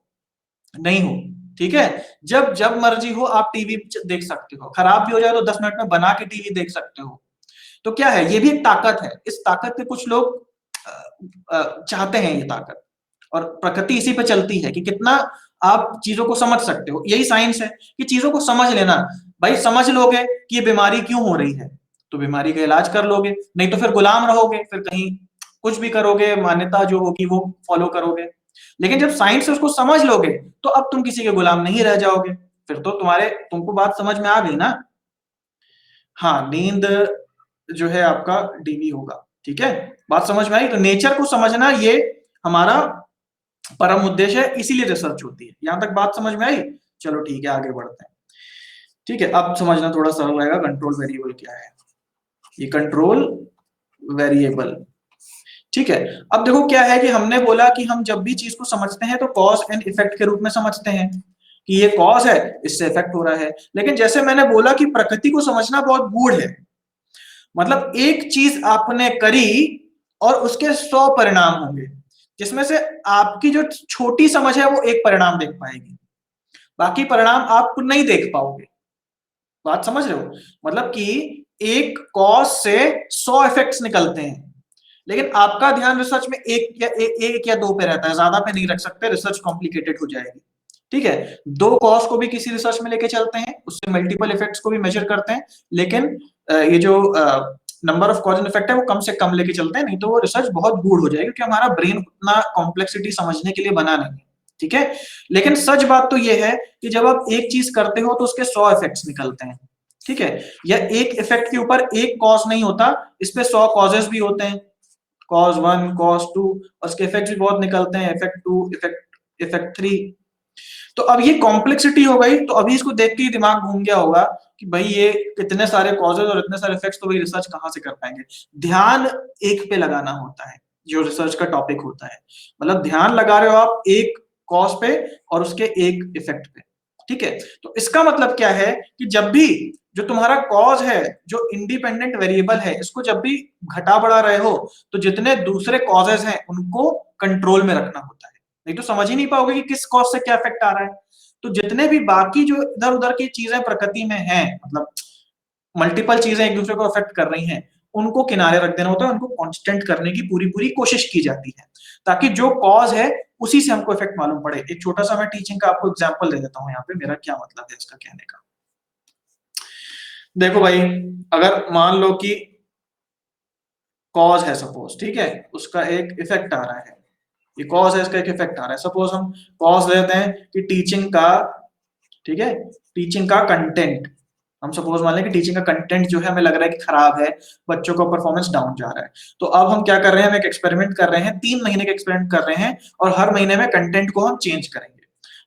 नहीं हो, ठीक है। जब जब मर्जी हो आप टीवी देख सकते हो, खराब भी हो जाए तो 10 मिनट में बना के टीवी देख सकते हो। तो क्या है, ये भी एक ताकत है। इस ताकत पे कुछ लोग चाहते हैं ये ताकत, और प्रकृति इसी पे चलती है कि कितना आप चीजों को समझ सकते हो। यही साइंस है कि चीजों को समझ लेना। भाई समझ लोगे कि ये बीमारी क्यों हो रही है, तो बीमारी का इलाज कर लोगे, नहीं तो फिर गुलाम रहोगे, फिर कहीं कुछ भी करोगे, मान्यता जो होगी वो फॉलो करोगे। लेकिन जब साइंस से उसको समझ लोगे तो अब तुम किसी के गुलाम नहीं रह जाओगे, फिर तो तुमको बात समझ में आ गई ना। हाँ, नींद जो है आपका डीवी होगा, ठीक है। बात समझ में आई? तो नेचर को समझना ये हमारा परम उद्देश्य है, इसीलिए रिसर्च होती है। यहां तक बात समझ में आई? चलो ठीक है, आगे बढ़ते हैं। ठीक है, अब समझना थोड़ा सरल रहेगा, कंट्रोल वेरिएबल क्या है। ये कंट्रोल वेरिएबल, ठीक है। अब देखो क्या है कि हमने बोला कि हम जब भी चीज को समझते हैं तो कॉज एंड इफेक्ट के रूप में समझते हैं, कि ये कॉज है, इससे इफेक्ट हो रहा है। लेकिन जैसे मैंने बोला कि प्रकृति को समझना बहुत गूढ़ है, मतलब एक चीज आपने करी और उसके 100 परिणाम होंगे, जिसमें से आपकी जो छोटी समझ है वो एक परिणाम देख पाएगी, बाकी परिणाम आप नहीं देख पाओगे। बात समझ रहे हो? मतलब कि एक कॉज से 100 इफेक्ट्स निकलते हैं, लेकिन आपका ध्यान रिसर्च में एक या दो पे रहता है, ज्यादा पे नहीं रख सकते, रिसर्च कॉम्प्लिकेटेड हो जाएगी, ठीक है। दो कॉज को भी किसी रिसर्च में लेके चलते हैं, उससे मल्टीपल इफेक्ट्स को भी मेजर करते हैं, लेकिन ये जो number of cause and effect है वो कम से कम लेके चलते हैं, नहीं तो वो रिसर्च बहुत गूढ़ हो जाएगी, क्योंकि हमारा ब्रेन उतना कॉम्प्लेक्सिटी समझने के लिए बना नहीं है, ठीक है। लेकिन सच बात तो ये है कि जब आप एक चीज करते हो तो उसके 100 इफेक्ट्स निकलते हैं, ठीक है। या एक इफेक्ट के ऊपर एक कॉज नहीं होता, इस पे 100 कॉजेस भी होते हैं, कॉज 1, कॉज 2, और उसके इफेक्ट्स भी बहुत निकलते हैं, इफेक्ट 2, इफेक्ट 3। तो अब ये कॉम्प्लेक्सिटी हो गई, तो अभी इसको देख के ही दिमाग घूम गया होगा कि भाई ये इतने सारे कॉजेज और इतने सारे इफेक्ट्स, तो भाई रिसर्च कहाँ से कर पाएंगे। ध्यान एक पे लगाना होता है, जो रिसर्च का टॉपिक होता है, मतलब ध्यान लगा रहे हो आप एक कॉज पे और उसके एक इफेक्ट पे, ठीक है। तो इसका मतलब क्या है कि जब भी जो तुम्हारा कॉज है, जो इंडिपेंडेंट वेरिएबल है, इसको जब भी घटा बढ़ा रहे हो तो जितने दूसरे कॉजेज हैं उनको कंट्रोल में रखना होता है, नहीं तो समझ ही नहीं पाओगे कि किस कॉज से क्या इफेक्ट आ रहा है। तो जितने भी बाकी जो इधर उधर की चीजें प्रकृति में हैं, मतलब मल्टीपल चीजें एक दूसरे को अफेक्ट कर रही हैं, उनको किनारे रख देना होता है, उनको कांस्टेंट करने की पूरी पूरी कोशिश की जाती है, ताकि जो कॉज है उसी से हमको इफेक्ट मालूम पड़े। एक छोटा सा मैं टीचिंग का आपको एग्जांपल दे देता हूँ यहाँ पे, मेरा क्या मतलब है इसका कहने का। देखो भाई, अगर मान लो कि कॉज है सपोज, ठीक है, उसका एक इफेक्ट आ रहा है, ये कॉज है, इसका एक इफेक्ट आ रहा है। सपोज हम कॉज लेते हैं कि टीचिंग का, ठीक है, टीचिंग का कंटेंट, हम सपोज मान लें कि टीचिंग का कंटेंट जो है हमें लग रहा है कि खराब है, बच्चों का परफॉर्मेंस डाउन जा रहा है। तो अब हम क्या कर रहे हैं, हम एक एक्सपेरिमेंट कर रहे हैं, 3 महीने का एक्सपेरिमेंट कर रहे हैं, और हर महीने में कंटेंट को हम चेंज करेंगे।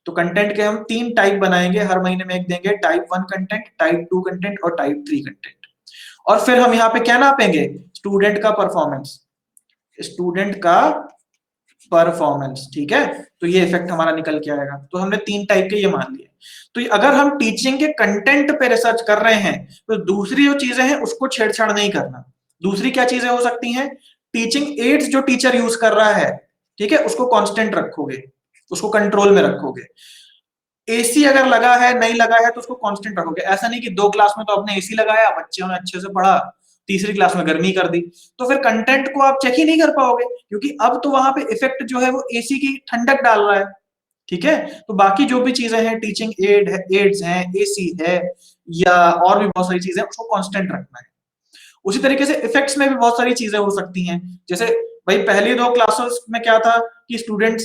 तो कंटेंट के हम 3 टाइप बनाएंगे, हर महीने में एक देंगे, टाइप 1 कंटेंट, टाइप 2 कंटेंट और टाइप 3 कंटेंट। और फिर हम यहाँ पे क्या नापेंगे, स्टूडेंट का परफॉर्मेंस, स्टूडेंट का परफॉर्मेंस, ठीक है। तो ये इफेक्ट हमारा निकल के आएगा। तो हमने 3 टाइप के ये मान लिए। तो अगर हम टीचिंग के कंटेंट पे रिसर्च कर रहे हैं, तो दूसरी जो चीजें हैं उसको छेड़छाड़ नहीं करना। दूसरी क्या चीजें हो सकती हैं, टीचिंग एड्स जो टीचर यूज कर रहा है, ठीक है, उसको कांस्टेंट रखोगे, उसको कंट्रोल में रखोगे। एसी अगर लगा है, नहीं लगा है, तो उसको कांस्टेंट रखोगे। ऐसा नहीं कि 2 क्लास में तो आपने एसी लगाया, बच्चों ने अच्छे से पढ़ा, तीसरी क्लास में गर्मी कर दी, तो फिर कंटेंट को आप चेक ही नहीं कर पाओगे, क्योंकि अब तो वहां पे इफेक्ट जो है वो एसी की ठंडक डाल रहा है, ठीक है। तो बाकी जो भी चीजें हैं, टीचिंग एड है, एड्स हैं, एसी है, या और भी बहुत सारी चीजें, उसको कांस्टेंट रखना है। उसी तरीके से इफेक्ट्स में भी बहुत सारी चीजें हो सकती हैं। जैसे भाई पहली 2 क्लासेस में क्या था कि स्टूडेंट्स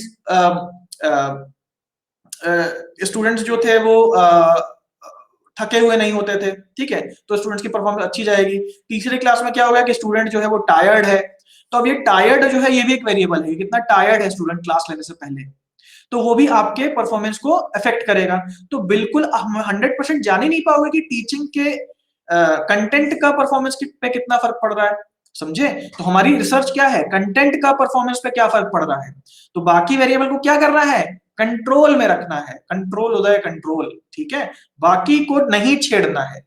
जो थे वो थके हुए नहीं होते थे, ठीक है, तो स्टूडेंट्स की परफॉर्मेंस अच्छी जाएगी। तीसरी क्लास में क्या होगा कि स्टूडेंट जो है वो टायर्ड है, तो अब ये टायर्ड जो है ये भी एक वेरिएबल है, कितना टायर्ड है स्टूडेंट क्लास लेने से पहले, तो वो भी आपके परफॉर्मेंस को अफेक्ट करेगा। तो बिल्कुल हम 100% जान ही नहीं पाओगे कि टीचिंग के कंटेंट का परफॉर्मेंस पे कितना फर्क पड़ रहा है, समझे। तो हमारी रिसर्च क्या है, कंटेंट का परफॉर्मेंस पे क्या फर्क पड़ रहा है, तो बाकी वेरिएबल को क्या करना है, कंट्रोल में रखना है, कंट्रोल उदय कंट्रोल, ठीक है, बाकी को नहीं छेड़ना है।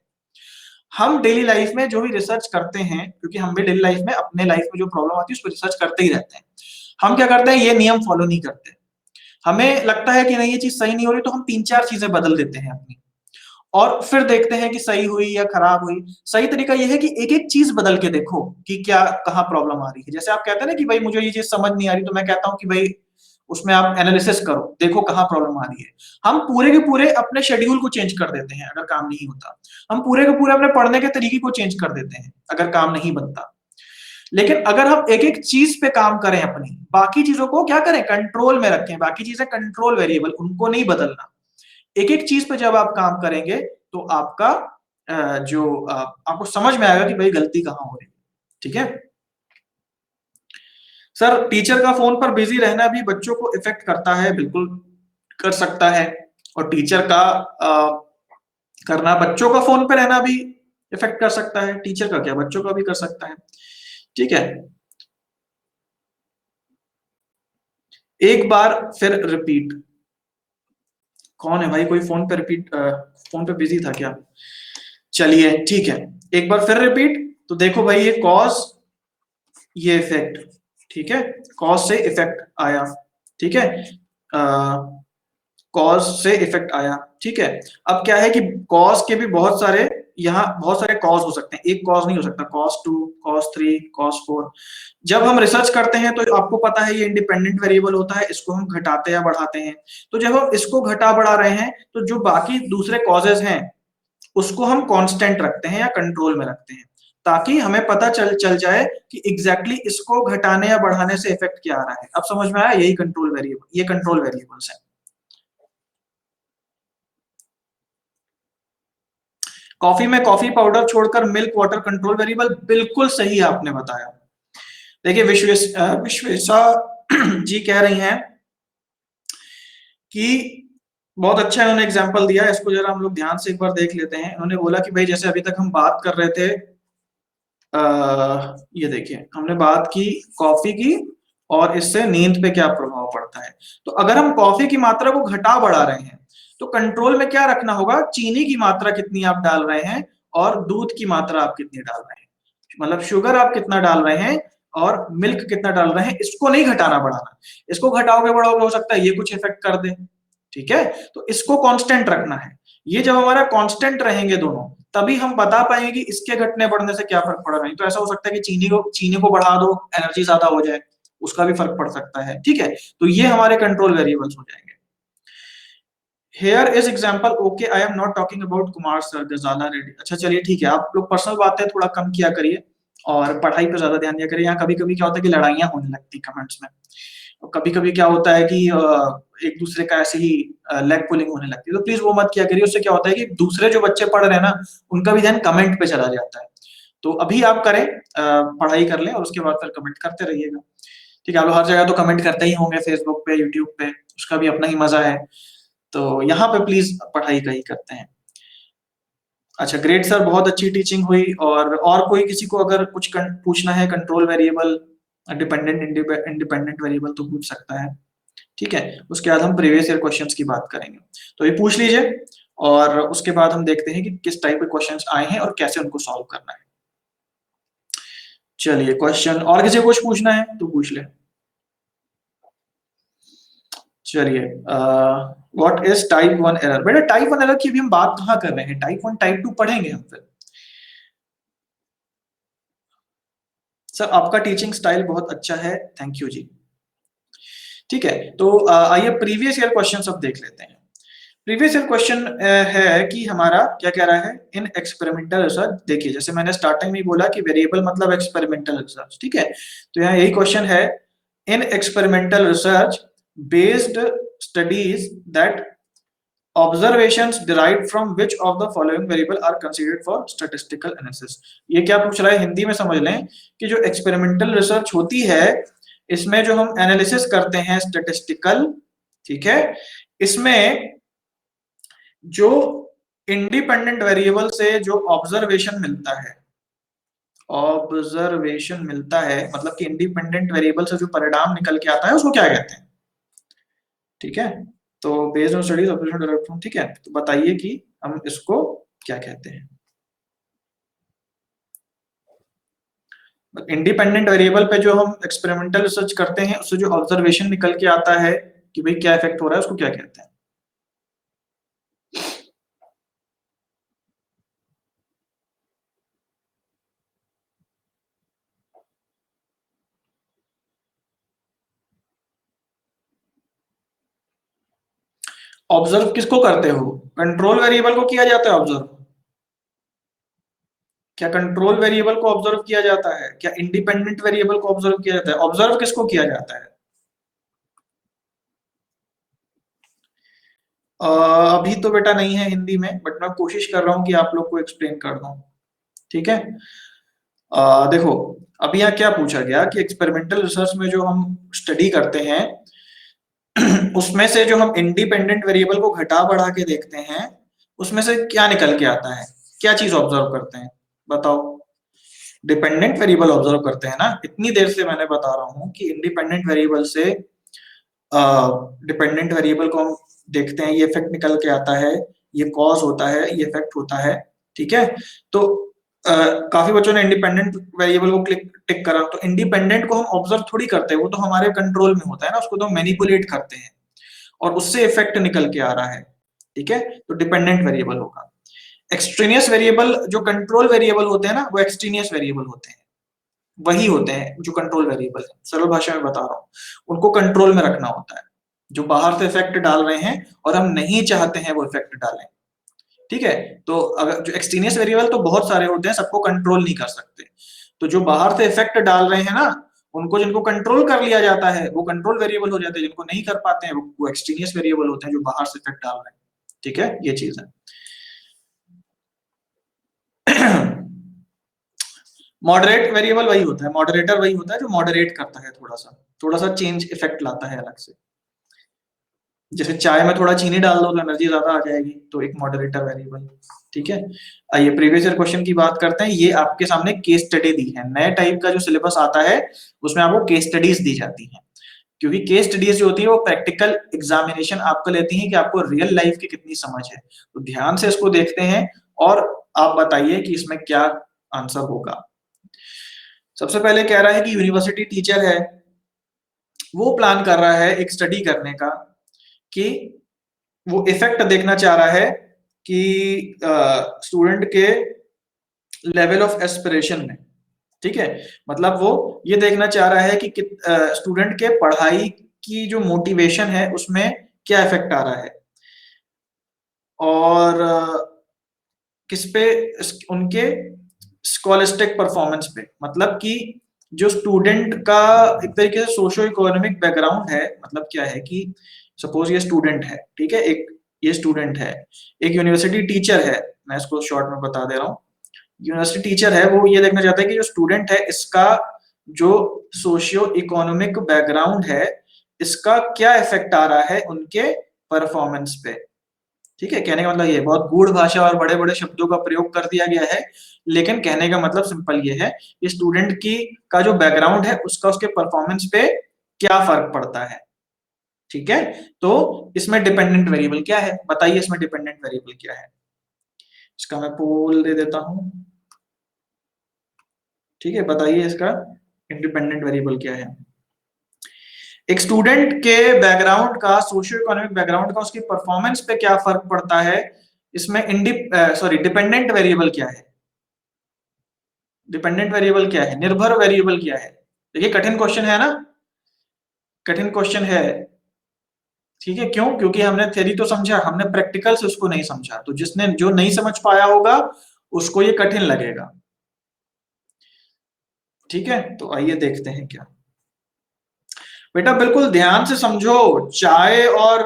हम डेली लाइफ में जो भी रिसर्च करते हैं, क्योंकि हम भी डेली लाइफ में अपने लाइफ में जो प्रॉब्लम आती है उस पर रिसर्च करते ही रहते हैं, हम क्या करते हैं, ये नियम फॉलो नहीं करते। हमें लगता है कि नहीं ये चीज सही नहीं हो रही, तो हम 3-4 चीजें बदल देते हैं अपनी, और फिर देखते हैं कि सही हुई या खराब हुई। सही तरीका ये है कि एक एक चीज बदल के देखो कि क्या कहाँ प्रॉब्लम आ रही है। जैसे आप कहते हैं ना कि भाई मुझे ये चीज समझ नहीं आ रही, तो मैं कहता हूँ कि भाई उसमें आप एनालिसिस करो, देखो कहाँ प्रॉब्लम आ रही है। हम पूरे के पूरे अपने शेड्यूल को चेंज कर देते हैं अगर काम नहीं होता, हम पूरे के पूरे अपने पढ़ने के तरीके को चेंज कर देते हैं अगर काम नहीं बनता। लेकिन अगर हम एक एक चीज पे काम करें, अपनी बाकी चीजों को क्या करें, कंट्रोल में रखें, बाकी चीजें कंट्रोल वेरिएबल, उनको नहीं बदलना। एक एक चीज पे जब आप काम करेंगे तो आपका आपको समझ में आएगा कि भाई गलती कहाँ हो रही है, ठीक है। सर टीचर का फोन पर बिजी रहना भी बच्चों को इफेक्ट करता है, बिल्कुल कर सकता है। और टीचर का करना, बच्चों का फोन पे रहना भी इफेक्ट कर सकता है, टीचर का क्या बच्चों का भी कर सकता है, ठीक है। एक बार फिर रिपीट, कौन है भाई, कोई फोन पे रिपीट, फोन पे बिजी था क्या, चलिए ठीक है। एक बार फिर रिपीट, तो देखो भाई ये कॉज, ये इफेक्ट, ठीक है, कॉज से इफेक्ट आया, ठीक है, कॉज से इफेक्ट आया, ठीक है। अब क्या है कि कॉज के भी बहुत सारे, यहाँ बहुत सारे कॉज हो सकते हैं, एक कॉज नहीं हो सकता, कॉज 2, कॉज 3, कॉज 4। जब हम रिसर्च करते हैं तो आपको पता है ये इंडिपेंडेंट वेरिएबल होता है, इसको हम घटाते या बढ़ाते हैं। तो जब हम इसको घटा बढ़ा रहे हैं, तो जो बाकी दूसरे कॉजेज हैं उसको हम कांस्टेंट रखते हैं या कंट्रोल में रखते हैं, ताकि हमें पता चल जाए कि एग्जैक्टली इसको घटाने या बढ़ाने से इफेक्ट क्या आ रहा है। अब समझ में आया, यही कंट्रोल वेरिएबल, ये कंट्रोल वेरिएबल्स है। कॉफी में कॉफी पाउडर छोड़कर मिल्क वाटर कंट्रोल वेरिएबल, बिल्कुल सही आपने बताया। देखिए विश्वेशा जी कह रही हैं कि बहुत अच्छा इन्होंने एग्जांपल दिया, इसको जरा हम लोग ध्यान से एक बार देख लेते हैं। उन्होंने बोला कि भाई जैसे अभी तक हम बात कर रहे थे, ये देखिए हमने बात की कॉफी की, और इससे नींद पे क्या प्रभाव पड़ता है। तो अगर हम कॉफी की मात्रा को घटा बढ़ा रहे हैं, तो कंट्रोल में क्या रखना होगा, चीनी की मात्रा कितनी आप डाल रहे हैं और दूध की मात्रा आप कितनी डाल रहे हैं, मतलब शुगर आप कितना डाल रहे हैं और मिल्क कितना डाल रहे हैं, इसको नहीं घटाना बढ़ाना। इसको घटाओगे बढ़ाओगे हो सकता है ये कुछ इफेक्ट कर दे, ठीक है। तो इसको कांस्टेंट रखना है। ये जब हमारा कांस्टेंट रहेंगे दोनों, तभी हम बता पाएंगे कि इसके घटने बढ़ने से क्या फर्क पड़ रहा है। तो ऐसा हो सकता है कि चीनी को बढ़ा दो, एनर्जी ज्यादा हो जाए, उसका भी फर्क पड़ सकता है। ठीक है, तो ये हमारे कंट्रोल वेरिएबल्स हो जाएंगे। Here is example. Okay, I am not talking about Kumar sir, Ghazala Reddy. अच्छा चलिए ठीक है, आप लोग पर्सनल बातें थोड़ा कम किया करिए और पढ़ाई पर ज्यादा ध्यान दिया करिए। यहाँ कभी कभी क्या होता है कि लड़ाइयाँ होने लगती कमेंट्स में, और कभी कभी क्या होता है कि एक दूसरे का ऐसे ही लेग पुलिंग होने लगती है, तो प्लीज वो मत किया करिए। उससे क्या होता है कि दूसरे जो बच्चे पढ़ रहे हैं ना, उनका भी ध्यान कमेंट पे चला जाता है। तो अभी आप करें, पढ़ाई कर लें और उसके बाद फिर कमेंट करते रहिएगा। ठीक है, आप लोग हर जगह तो कमेंट करते ही होंगे, फेसबुक पे, यूट्यूब पे, उसका भी अपना ही मजा है। तो यहाँ पे प्लीज पढ़ाई का ही करते हैं। अच्छा ग्रेट सर, बहुत अच्छी टीचिंग हुई। और कोई किसी को अगर कुछ पूछना है control variable, dependent independent variable, तो पूछ सकता है। ठीक है, उसके बाद हम प्रीवियस ईयर क्वेश्चंस की बात करेंगे, तो ये पूछ लीजिए और उसके बाद हम देखते हैं कि किस टाइप के क्वेश्चंस आए हैं और कैसे उनको सॉल्व करना है। चलिए क्वेश्चन, और किसी को कुछ पूछना है तो पूछ ले। चलिए, व्हाट इज टाइप 1 एरर? बेटा टाइप 1 एरर की भी हम बात कहाँ कर रहे हैं, टाइप 1 टाइप 2 पढ़ेंगे हम फिर। सर आपका टीचिंग स्टाइल बहुत अच्छा है, थैंक यू जी। ठीक है, तो आइए प्रीवियस ईयर क्वेश्चन अब देख लेते हैं। प्रीवियस ईयर क्वेश्चन है कि हमारा क्या कह रहा है, इन एक्सपेरिमेंटल रिसर्च। देखिए जैसे मैंने स्टार्टिंग में बोला कि वेरिएबल मतलब एक्सपेरिमेंटल रिसर्च। ठीक है, तो यहाँ यही क्वेश्चन है, in experimental research based studies that observations derived from which of the following variable are considered for statistical analysis। ये क्या पूछ रहा है, हिंदी में समझ लें कि जो एक्सपेरिमेंटल रिसर्च होती है, इसमें जो हम एनालिसिस करते हैं स्टैटिस्टिकल, ठीक है, इसमें जो इंडिपेंडेंट वेरिएबल से जो ऑब्जर्वेशन मिलता है, ऑब्जर्वेशन मिलता है मतलब कि इंडिपेंडेंट वेरिएबल से जो परिणाम निकल के आता है उसको क्या कहते हैं। ठीक है, तो based on studies observation developed from, ठीक है, तो बताइए कि हम इसको क्या कहते हैं। इंडिपेंडेंट वेरिएबल पे जो हम एक्सपेरिमेंटल रिसर्च करते हैं, उससे जो ऑब्जर्वेशन निकल के आता है कि भाई क्या इफेक्ट हो रहा है, उसको क्या कहते हैं। ऑब्जर्व किसको करते हो, कंट्रोल वेरिएबल को किया जाता है ऑब्जर्व। क्या कंट्रोल वेरिएबल को ऑब्जर्व किया जाता है, क्या इंडिपेंडेंट वेरिएबल को ऑब्जर्व किया जाता है? ऑब्जर्व किसको किया जाता है? अभी तो बेटा नहीं है हिंदी में, बट मैं कोशिश कर रहा हूं कि आप लोग को एक्सप्लेन कर दूं। ठीक है, देखो अभी यहाँ क्या पूछा गया कि एक्सपेरिमेंटल रिसर्च में जो हम स्टडी करते हैं उसमें से जो हम इंडिपेंडेंट वेरिएबल को घटा बढ़ा के देखते हैं, उसमें से क्या निकल के आता है, क्या चीज ऑब्जर्व करते हैं, बताओ। डिपेंडेंट वेरिएबल ऑब्जर्व करते हैं ना, इतनी देर से मैंने बता रहा हूं कि इंडिपेंडेंट वेरिएबल से डिपेंडेंट वेरिएबल को हम देखते हैं, ये इफेक्ट निकल के आता है, ये कॉज होता है, ये इफेक्ट होता है। ठीक है, तो काफी बच्चों ने इंडिपेंडेंट वेरिएबल को टिक करा, तो इंडिपेंडेंट को हम ऑब्जर्व थोड़ी करते हैं, वो तो हमारे कंट्रोल में होता है ना, उसको तो मैनिपुलेट करते हैं और उससे इफेक्ट निकल के आ रहा है। ठीक है, तो डिपेंडेंट वेरिएबल होगा। एक्सट्रेनियस वेरिएबल जो कंट्रोल वेरिएबल होते हैं ना, वो एक्सट्रेनियस वेरिएबल होते हैं, वही होते हैं जो कंट्रोल वेरिएबल है। सरल भाषा में बता रहा हूं, उनको कंट्रोल में रखना होता है, जो बाहर से इफेक्ट डाल रहे हैं और हम नहीं चाहते हैं वो इफेक्ट डालें। ठीक है, तो अगर जो एक्सट्रेनियस वेरिएबल तो बहुत सारे होते हैं, सबको कंट्रोल नहीं कर सकते, तो जो बाहर से इफेक्ट डाल रहे हैं ना, उनको जिनको कंट्रोल कर लिया जाता है वो कंट्रोल वेरिएबल हो जाते हैं, जिनको नहीं कर पाते हैं वो एक्सट्रेनियस वेरिएबल होते हैं, जो बाहर से इफेक्ट डाल रहे हैं। ठीक है, ये चीज है। मॉडरेट वेरिएबल वही होता है, मॉडरेटर वही होता है जो मॉडरेट करता है, थोड़ा सा चेंज इफेक्ट लाता है अलग से। जैसे चाय में थोड़ा चीनी डाल दो तो एनर्जी ज्यादा आ जाएगी, तो एक मॉडरेटर वेरिएबल। ठीक है, आइए प्रीवियस ईयर क्वेश्चन की बात करते हैं। ये आपके सामने केस स्टडी दी है, नए टाइप का जो सिलेबस आता है उसमें आपको केस स्टडीज दी जाती हैं, क्योंकि केस स्टडीज जो होती है वो प्रैक्टिकल एग्जामिनेशन आपको लेती है कि आपको रियल लाइफ की कितनी समझ है। तो ध्यान से इसको देखते हैं और आप बताइए कि इसमें क्या आंसर होगा। सबसे पहले कह रहा है कि यूनिवर्सिटी टीचर है, वो प्लान कर रहा है एक स्टडी करने का कि वो इफेक्ट देखना चाह रहा है कि स्टूडेंट के लेवल ऑफ एस्पिरेशन में, ठीक है, मतलब वो ये देखना चाह रहा है कि स्टूडेंट के पढ़ाई की जो मोटिवेशन है उसमें क्या इफेक्ट आ रहा है, और किस पे, उनके स्कॉलिस्टिक परफॉर्मेंस पे, मतलब कि जो स्टूडेंट का एक तरीके से सोशो इकोनॉमिक बैकग्राउंड है, मतलब क्या है कि सपोज ये स्टूडेंट है, ठीक है, एक ये स्टूडेंट है, एक यूनिवर्सिटी टीचर है, मैं इसको शॉर्ट में बता दे रहा हूँ, यूनिवर्सिटी टीचर है, वो ये देखना चाहता है कि जो स्टूडेंट है इसका जो सोशियो इकोनॉमिक बैकग्राउंड है इसका क्या इफेक्ट आ रहा है उनके परफॉर्मेंस पे, ठीक है। कहने का मतलब ये बहुत गूढ़ भाषा और बड़े बड़े शब्दों का प्रयोग कर दिया गया है, लेकिन कहने का मतलब सिंपल ये है, ये स्टूडेंट की का जो बैकग्राउंड है उसका उसके परफॉर्मेंस पे क्या फर्क पड़ता है, ठीक है। तो इसमें डिपेंडेंट वेरिएबल क्या है, बताइए इसमें डिपेंडेंट वेरिएबल क्या है, इसका मैं पोल दे देता हूं, ठीक है, बताइए इसका इंडिपेंडेंट वेरिएबल क्या है। एक स्टूडेंट के बैकग्राउंड का, सोशियो इकोनॉमिक बैकग्राउंड का उसकी परफॉर्मेंस पे क्या फर्क पड़ता है, इसमें डिपेंडेंट वेरिएबल क्या है, डिपेंडेंट वेरिएबल क्या है, निर्भर वेरिएबल क्या है। देखिए कठिन क्वेश्चन है ना, कठिन क्वेश्चन है, ठीक है, क्यों, क्योंकि हमने थ्योरी तो समझा, हमने प्रैक्टिकल से उसको नहीं समझा, तो जिसने जो नहीं समझ पाया होगा उसको ये कठिन लगेगा, ठीक है। तो आइए देखते हैं क्या, बेटा बिल्कुल ध्यान से समझो, चाय और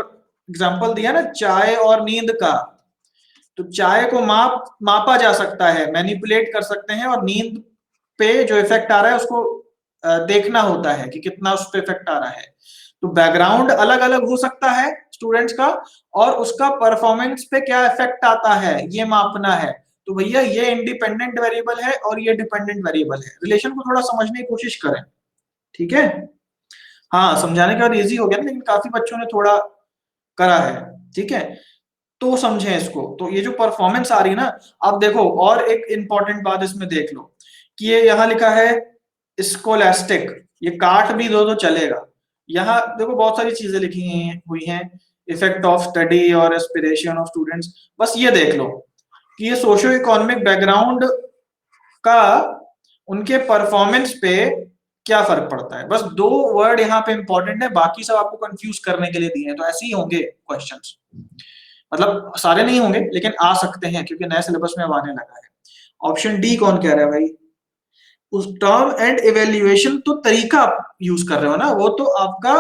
एग्जांपल दिया ना, चाय और नींद का, तो चाय को मापा जा सकता है, मैनिपुलेट कर सकते हैं, और नींद पे जो इफेक्ट आ रहा है उसको देखना होता है कि कितना उस पे इफेक्ट आ रहा है। तो बैकग्राउंड अलग अलग हो सकता है स्टूडेंट्स का, और उसका परफॉर्मेंस पे क्या इफेक्ट आता है ये मापना है। तो भैया ये इंडिपेंडेंट वेरिएबल है और ये डिपेंडेंट वेरिएबल है, रिलेशन को थोड़ा समझने की कोशिश करें, ठीक है। हाँ समझाने के बाद इजी हो गया ना, लेकिन काफी बच्चों ने थोड़ा करा है, ठीक है, तो समझें इसको। तो ये जो परफॉर्मेंस आ रही है ना, अब देखो और एक इंपॉर्टेंट बात इसमें देख लो कि ये यहाँ लिखा है स्कोलास्टिक, ये काट भी दो तो चलेगा, यहाँ देखो बहुत सारी चीजें लिखी हुई हैं, इफेक्ट ऑफ स्टडी और एस्पिरेशन ऑफ स्टूडेंट्स, बस ये देख लो कि ये सोशियो इकोनॉमिक बैकग्राउंड का उनके परफॉर्मेंस पे क्या फर्क पड़ता है, बस दो वर्ड यहाँ पे इंपॉर्टेंट है, बाकी सब आपको कंफ्यूज करने के लिए दिए हैं, तो ऐसे ही होंगे क्वेश्चंस, मतलब सारे नहीं होंगे लेकिन आ सकते हैं क्योंकि नए सिलेबस में अब आने लगा है। ऑप्शन डी कौन कह रहा है भाई, उस टर्म एंड इवेल्युएशन तो तरीका आप यूज कर रहे हो ना, वो तो आपका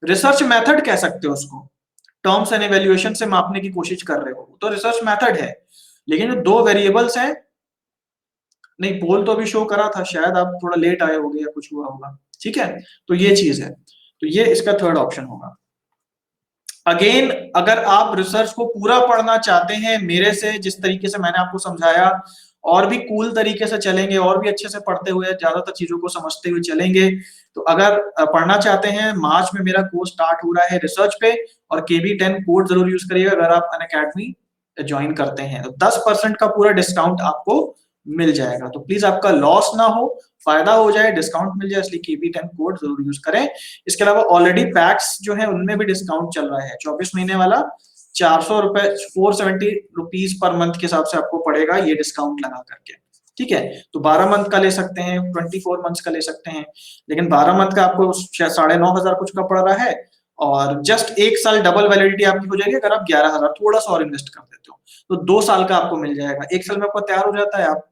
रिसर्च मेथड कह सकते हो उसको, टर्म्स एंड इवेल्युएशन से मापने की कोशिश कर रहे हो तो रिसर्च मेथड है, लेकिन जो दो वेरिएबल्स हैं, नहीं पोल तो अभी शो करा था, शायद आप थोड़ा लेट आए होगे या कुछ हुआ होगा, ठीक है, तो ये चीज है, तो ये इसका थर्ड ऑप्शन होगा। अगेन अगर आप रिसर्च को पूरा पढ़ना चाहते हैं मेरे से, जिस तरीके से मैंने आपको समझाया, और भी कूल तरीके से चलेंगे और भी अच्छे से पढ़ते हुए ज्यादातर चीजों को समझते हुए चलेंगे, तो अगर पढ़ना चाहते हैं, मार्च में मेरा कोर्स स्टार्ट हो रहा है रिसर्च पे, और KB10 कोड जरूर यूज करिएगा अगर आप अनअकैडमी ज्वाइन करते हैं, तो 10% का पूरा डिस्काउंट आपको मिल जाएगा, तो प्लीज आपका लॉस ना हो, फायदा हो जाए, डिस्काउंट मिल जाए, इसलिए KB10 कोड जरूर यूज करें। इसके अलावा ऑलरेडी पैक्स जो है उनमें भी डिस्काउंट चल रहा है, 24 महीने वाला 400 रुपए, 470 रुपीज पर मंथ के हिसाब से आपको पड़ेगा ये डिस्काउंट लगा करके, ठीक है। तो 12 मंथ का ले सकते हैं, 24 मंथ का ले सकते हैं, लेकिन 12 मंथ का आपको 9,500 कुछ का पड़ रहा है, और जस्ट एक साल डबल वैलिडिटी आपकी हो जाएगी अगर आप 11,000 थोड़ा सा और इन्वेस्ट कर देते हो, तो 2 साल का आपको मिल जाएगा, एक साल में आपका तैयार हो जाता है, आप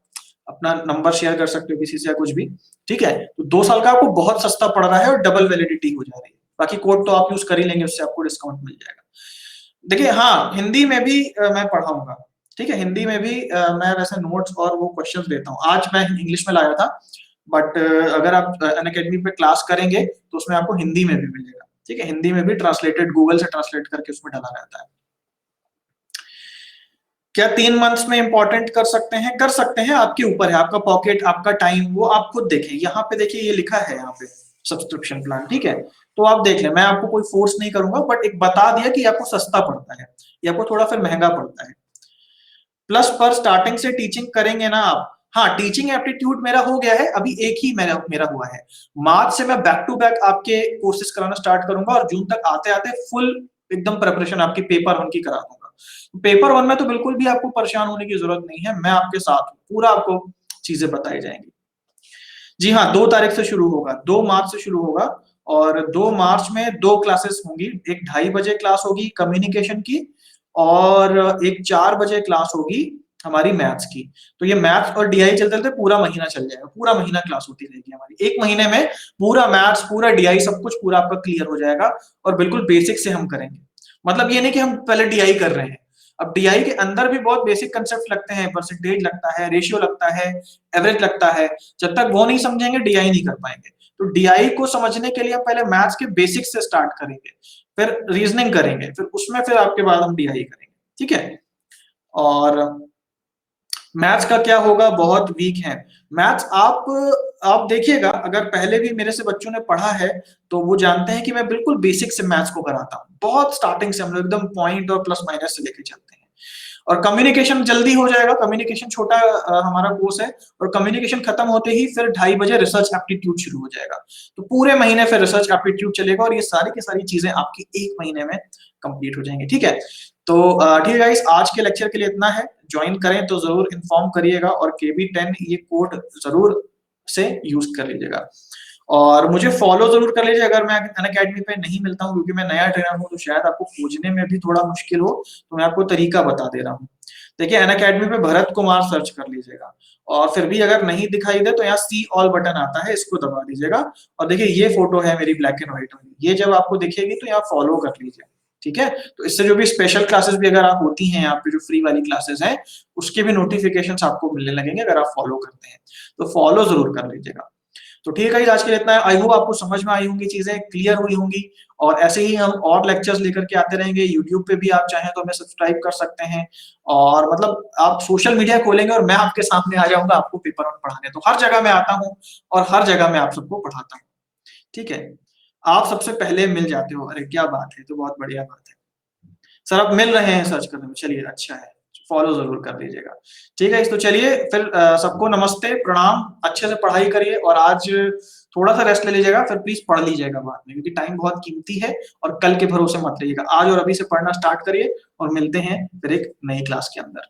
अपना नंबर शेयर कर सकते हो किसी से या कुछ भी, ठीक है। तो 2 साल का आपको बहुत सस्ता पड़ रहा है और डबल वैलिडिटी हो जा रही है, बाकी कोड तो आप यूज कर ही लेंगे, उससे आपको डिस्काउंट मिल जाएगा। देखिए हाँ हिंदी में भी मैं पढ़ाऊंगा, ठीक है, हिंदी में भी मैं वैसे नोट्स और वो क्वेश्चंस देता हूँ, आज मैं इंग्लिश में लाया था, बट अगर आप अनअकैडमी पे क्लास करेंगे तो उसमें आपको हिंदी में भी मिलेगा, ठीक है, हिंदी में भी ट्रांसलेटेड, गूगल से ट्रांसलेट करके उसमें डाला रहता है। क्या 3 मंथ्स में इंपॉर्टेंट कर सकते हैं, आपके ऊपर है, आपका पॉकेट, आपका टाइम, वो आप खुद देखें, यहाँ पे देखिए ये लिखा है यहाँ पे सब्सक्रिप्शन प्लान, ठीक है, तो आप देख लें, मैं आपको कोई फोर्स नहीं करूंगा, बट एक बता दिया कि आपको सस्ता पड़ता है, ये आपको थोड़ा फिर महंगा पड़ता है। प्लस पर स्टार्टिंग से टीचिंग करेंगे ना आप, हाँ टीचिंग एप्टीट्यूड मेरा हो गया है, अभी एक ही मेरा हुआ है, मार्च से मैं बैक टू बैक आपके कोर्सेज कराना स्टार्ट करूंगा, और जून तक आते आते फुल एकदम प्रिपरेशन आपकी पेपर वन की करा दूंगा, पेपर 1 में तो बिल्कुल भी आपको परेशान होने की जरूरत नहीं है, मैं आपके साथ हूँ, पूरा आपको चीजें बताई जाएंगी। जी हाँ, 2 तारीख से शुरू होगा, 2 मार्च से शुरू होगा और 2 मार्च में 2 क्लासेस होंगी। एक 2:30 बजे क्लास होगी कम्युनिकेशन की और एक 4 बजे क्लास होगी हमारी मैथ्स की। तो ये मैथ्स और डीआई चलते-चलते पूरा महीना चल जाएगा, पूरा महीना क्लास होती रहेगी हमारी। 1 महीने में पूरा मैथ्स, पूरा डीआई सब कुछ पूरा आपका क्लियर हो जाएगा और बिल्कुल बेसिक से हम करेंगे। मतलब ये नहीं कि हम पहले डीआई कर रहे हैं। अब डीआई के अंदर भी बहुत बेसिक कांसेप्ट लगते हैं, परसेंटेज लगता है, रेशियो लगता है, एवरेज लगता है। जब तक वो नहीं समझेंगे डीआई नहीं कर पाएंगे। तो डीआई को समझने के लिए हम पहले मैथ्स के बेसिक्स से स्टार्ट करेंगे, फिर रीजनिंग करेंगे, फिर उसमें फिर आपके बाद हम डीआई करेंगे, ठीक है? और मैथ्स का क्या होगा, बहुत वीक है मैथ्स। आप देखिएगा, अगर पहले भी मेरे से बच्चों ने पढ़ा है तो वो जानते हैं कि मैं बिल्कुल बेसिक से मैथ्स को कराता हूँ, बहुत स्टार्टिंग से हम लोग एकदम पॉइंट और प्लस माइनस से लेके चलते हैं। और कम्युनिकेशन जल्दी हो जाएगा, कम्युनिकेशन छोटा हमारा कोर्स है और कम्युनिकेशन खत्म होते ही फिर 2:30 बजे रिसर्च एप्टीट्यूड शुरू हो जाएगा। तो पूरे महीने फिर रिसर्च एप्टीट्यूड चलेगा और ये सारी की सारी चीजें आपकी 1 महीने में कंप्लीट हो जाएंगी, ठीक है? तो ठीक है गाइस, आज के लेक्चर के लिए इतना है। ज्वाइन करें तो जरूर इन्फॉर्म करिएगा और KB10 ये कोड जरूर से यूज कर लीजिएगा और मुझे फॉलो जरूर कर लीजिए अगर मैं अनअकैडमी पे नहीं मिलता हूँ, क्योंकि मैं नया ट्रेनर हूँ तो शायद आपको खोजने में भी थोड़ा मुश्किल हो, तो मैं आपको तरीका बता दे रहा हूँ। देखिए, अनअकैडमी पे भरत कुमार सर्च कर लीजिएगा और फिर भी अगर नहीं दिखाई दे तो यहाँ सी ऑल बटन आता है, इसको दबा दीजिएगा और देखिए ये फोटो है मेरी ब्लैक एंड व्हाइट वाली, ये जब आपको दिखेगी तो यहाँ फॉलो कर लीजिए, ठीक है? तो इससे जो भी स्पेशल क्लासेस भी अगर आप होती हैं यहाँ पे, जो फ्री वाली क्लासेस हैं, उसके भी नोटिफिकेशंस आपको मिलने लगेंगे अगर आप फॉलो करते हैं, तो फॉलो जरूर कर लीजिएगा। तो ठीक है, आज के लिए इतना है। आई होप आपको समझ में आई होंगी, चीजें क्लियर हुई होंगी और ऐसे ही हम और लेक्चर्स लेकर के आते रहेंगे। यूट्यूब पे भी आप चाहें तो हमें सब्सक्राइब कर सकते हैं और मतलब आप सोशल मीडिया खोलेंगे और मैं आपके सामने आ जाऊंगा आपको पेपर वन पढ़ाने। तो हर जगह मैं आता हूँ और हर जगह मैं आप सबको पढ़ाता हूँ, ठीक है? आप सबसे पहले मिल जाते हो, अरे क्या बात है, तो बहुत बढ़िया बात है। सर आप मिल रहे हैं सर्च करने में, चलिए अच्छा है, फॉलो जरूर कर लीजिएगा, ठीक है? तो चलिए फिर सबको नमस्ते, प्रणाम, अच्छे से पढ़ाई करिए और आज थोड़ा सा रेस्ट ले लीजिएगा, फिर प्लीज पढ़ लीजिएगा बाद में, क्योंकि टाइम बहुत कीमती है और कल के भरोसे मत रहिएगा। आज और अभी से पढ़ना स्टार्ट करिए और मिलते हैं फिर एक नई क्लास के अंदर।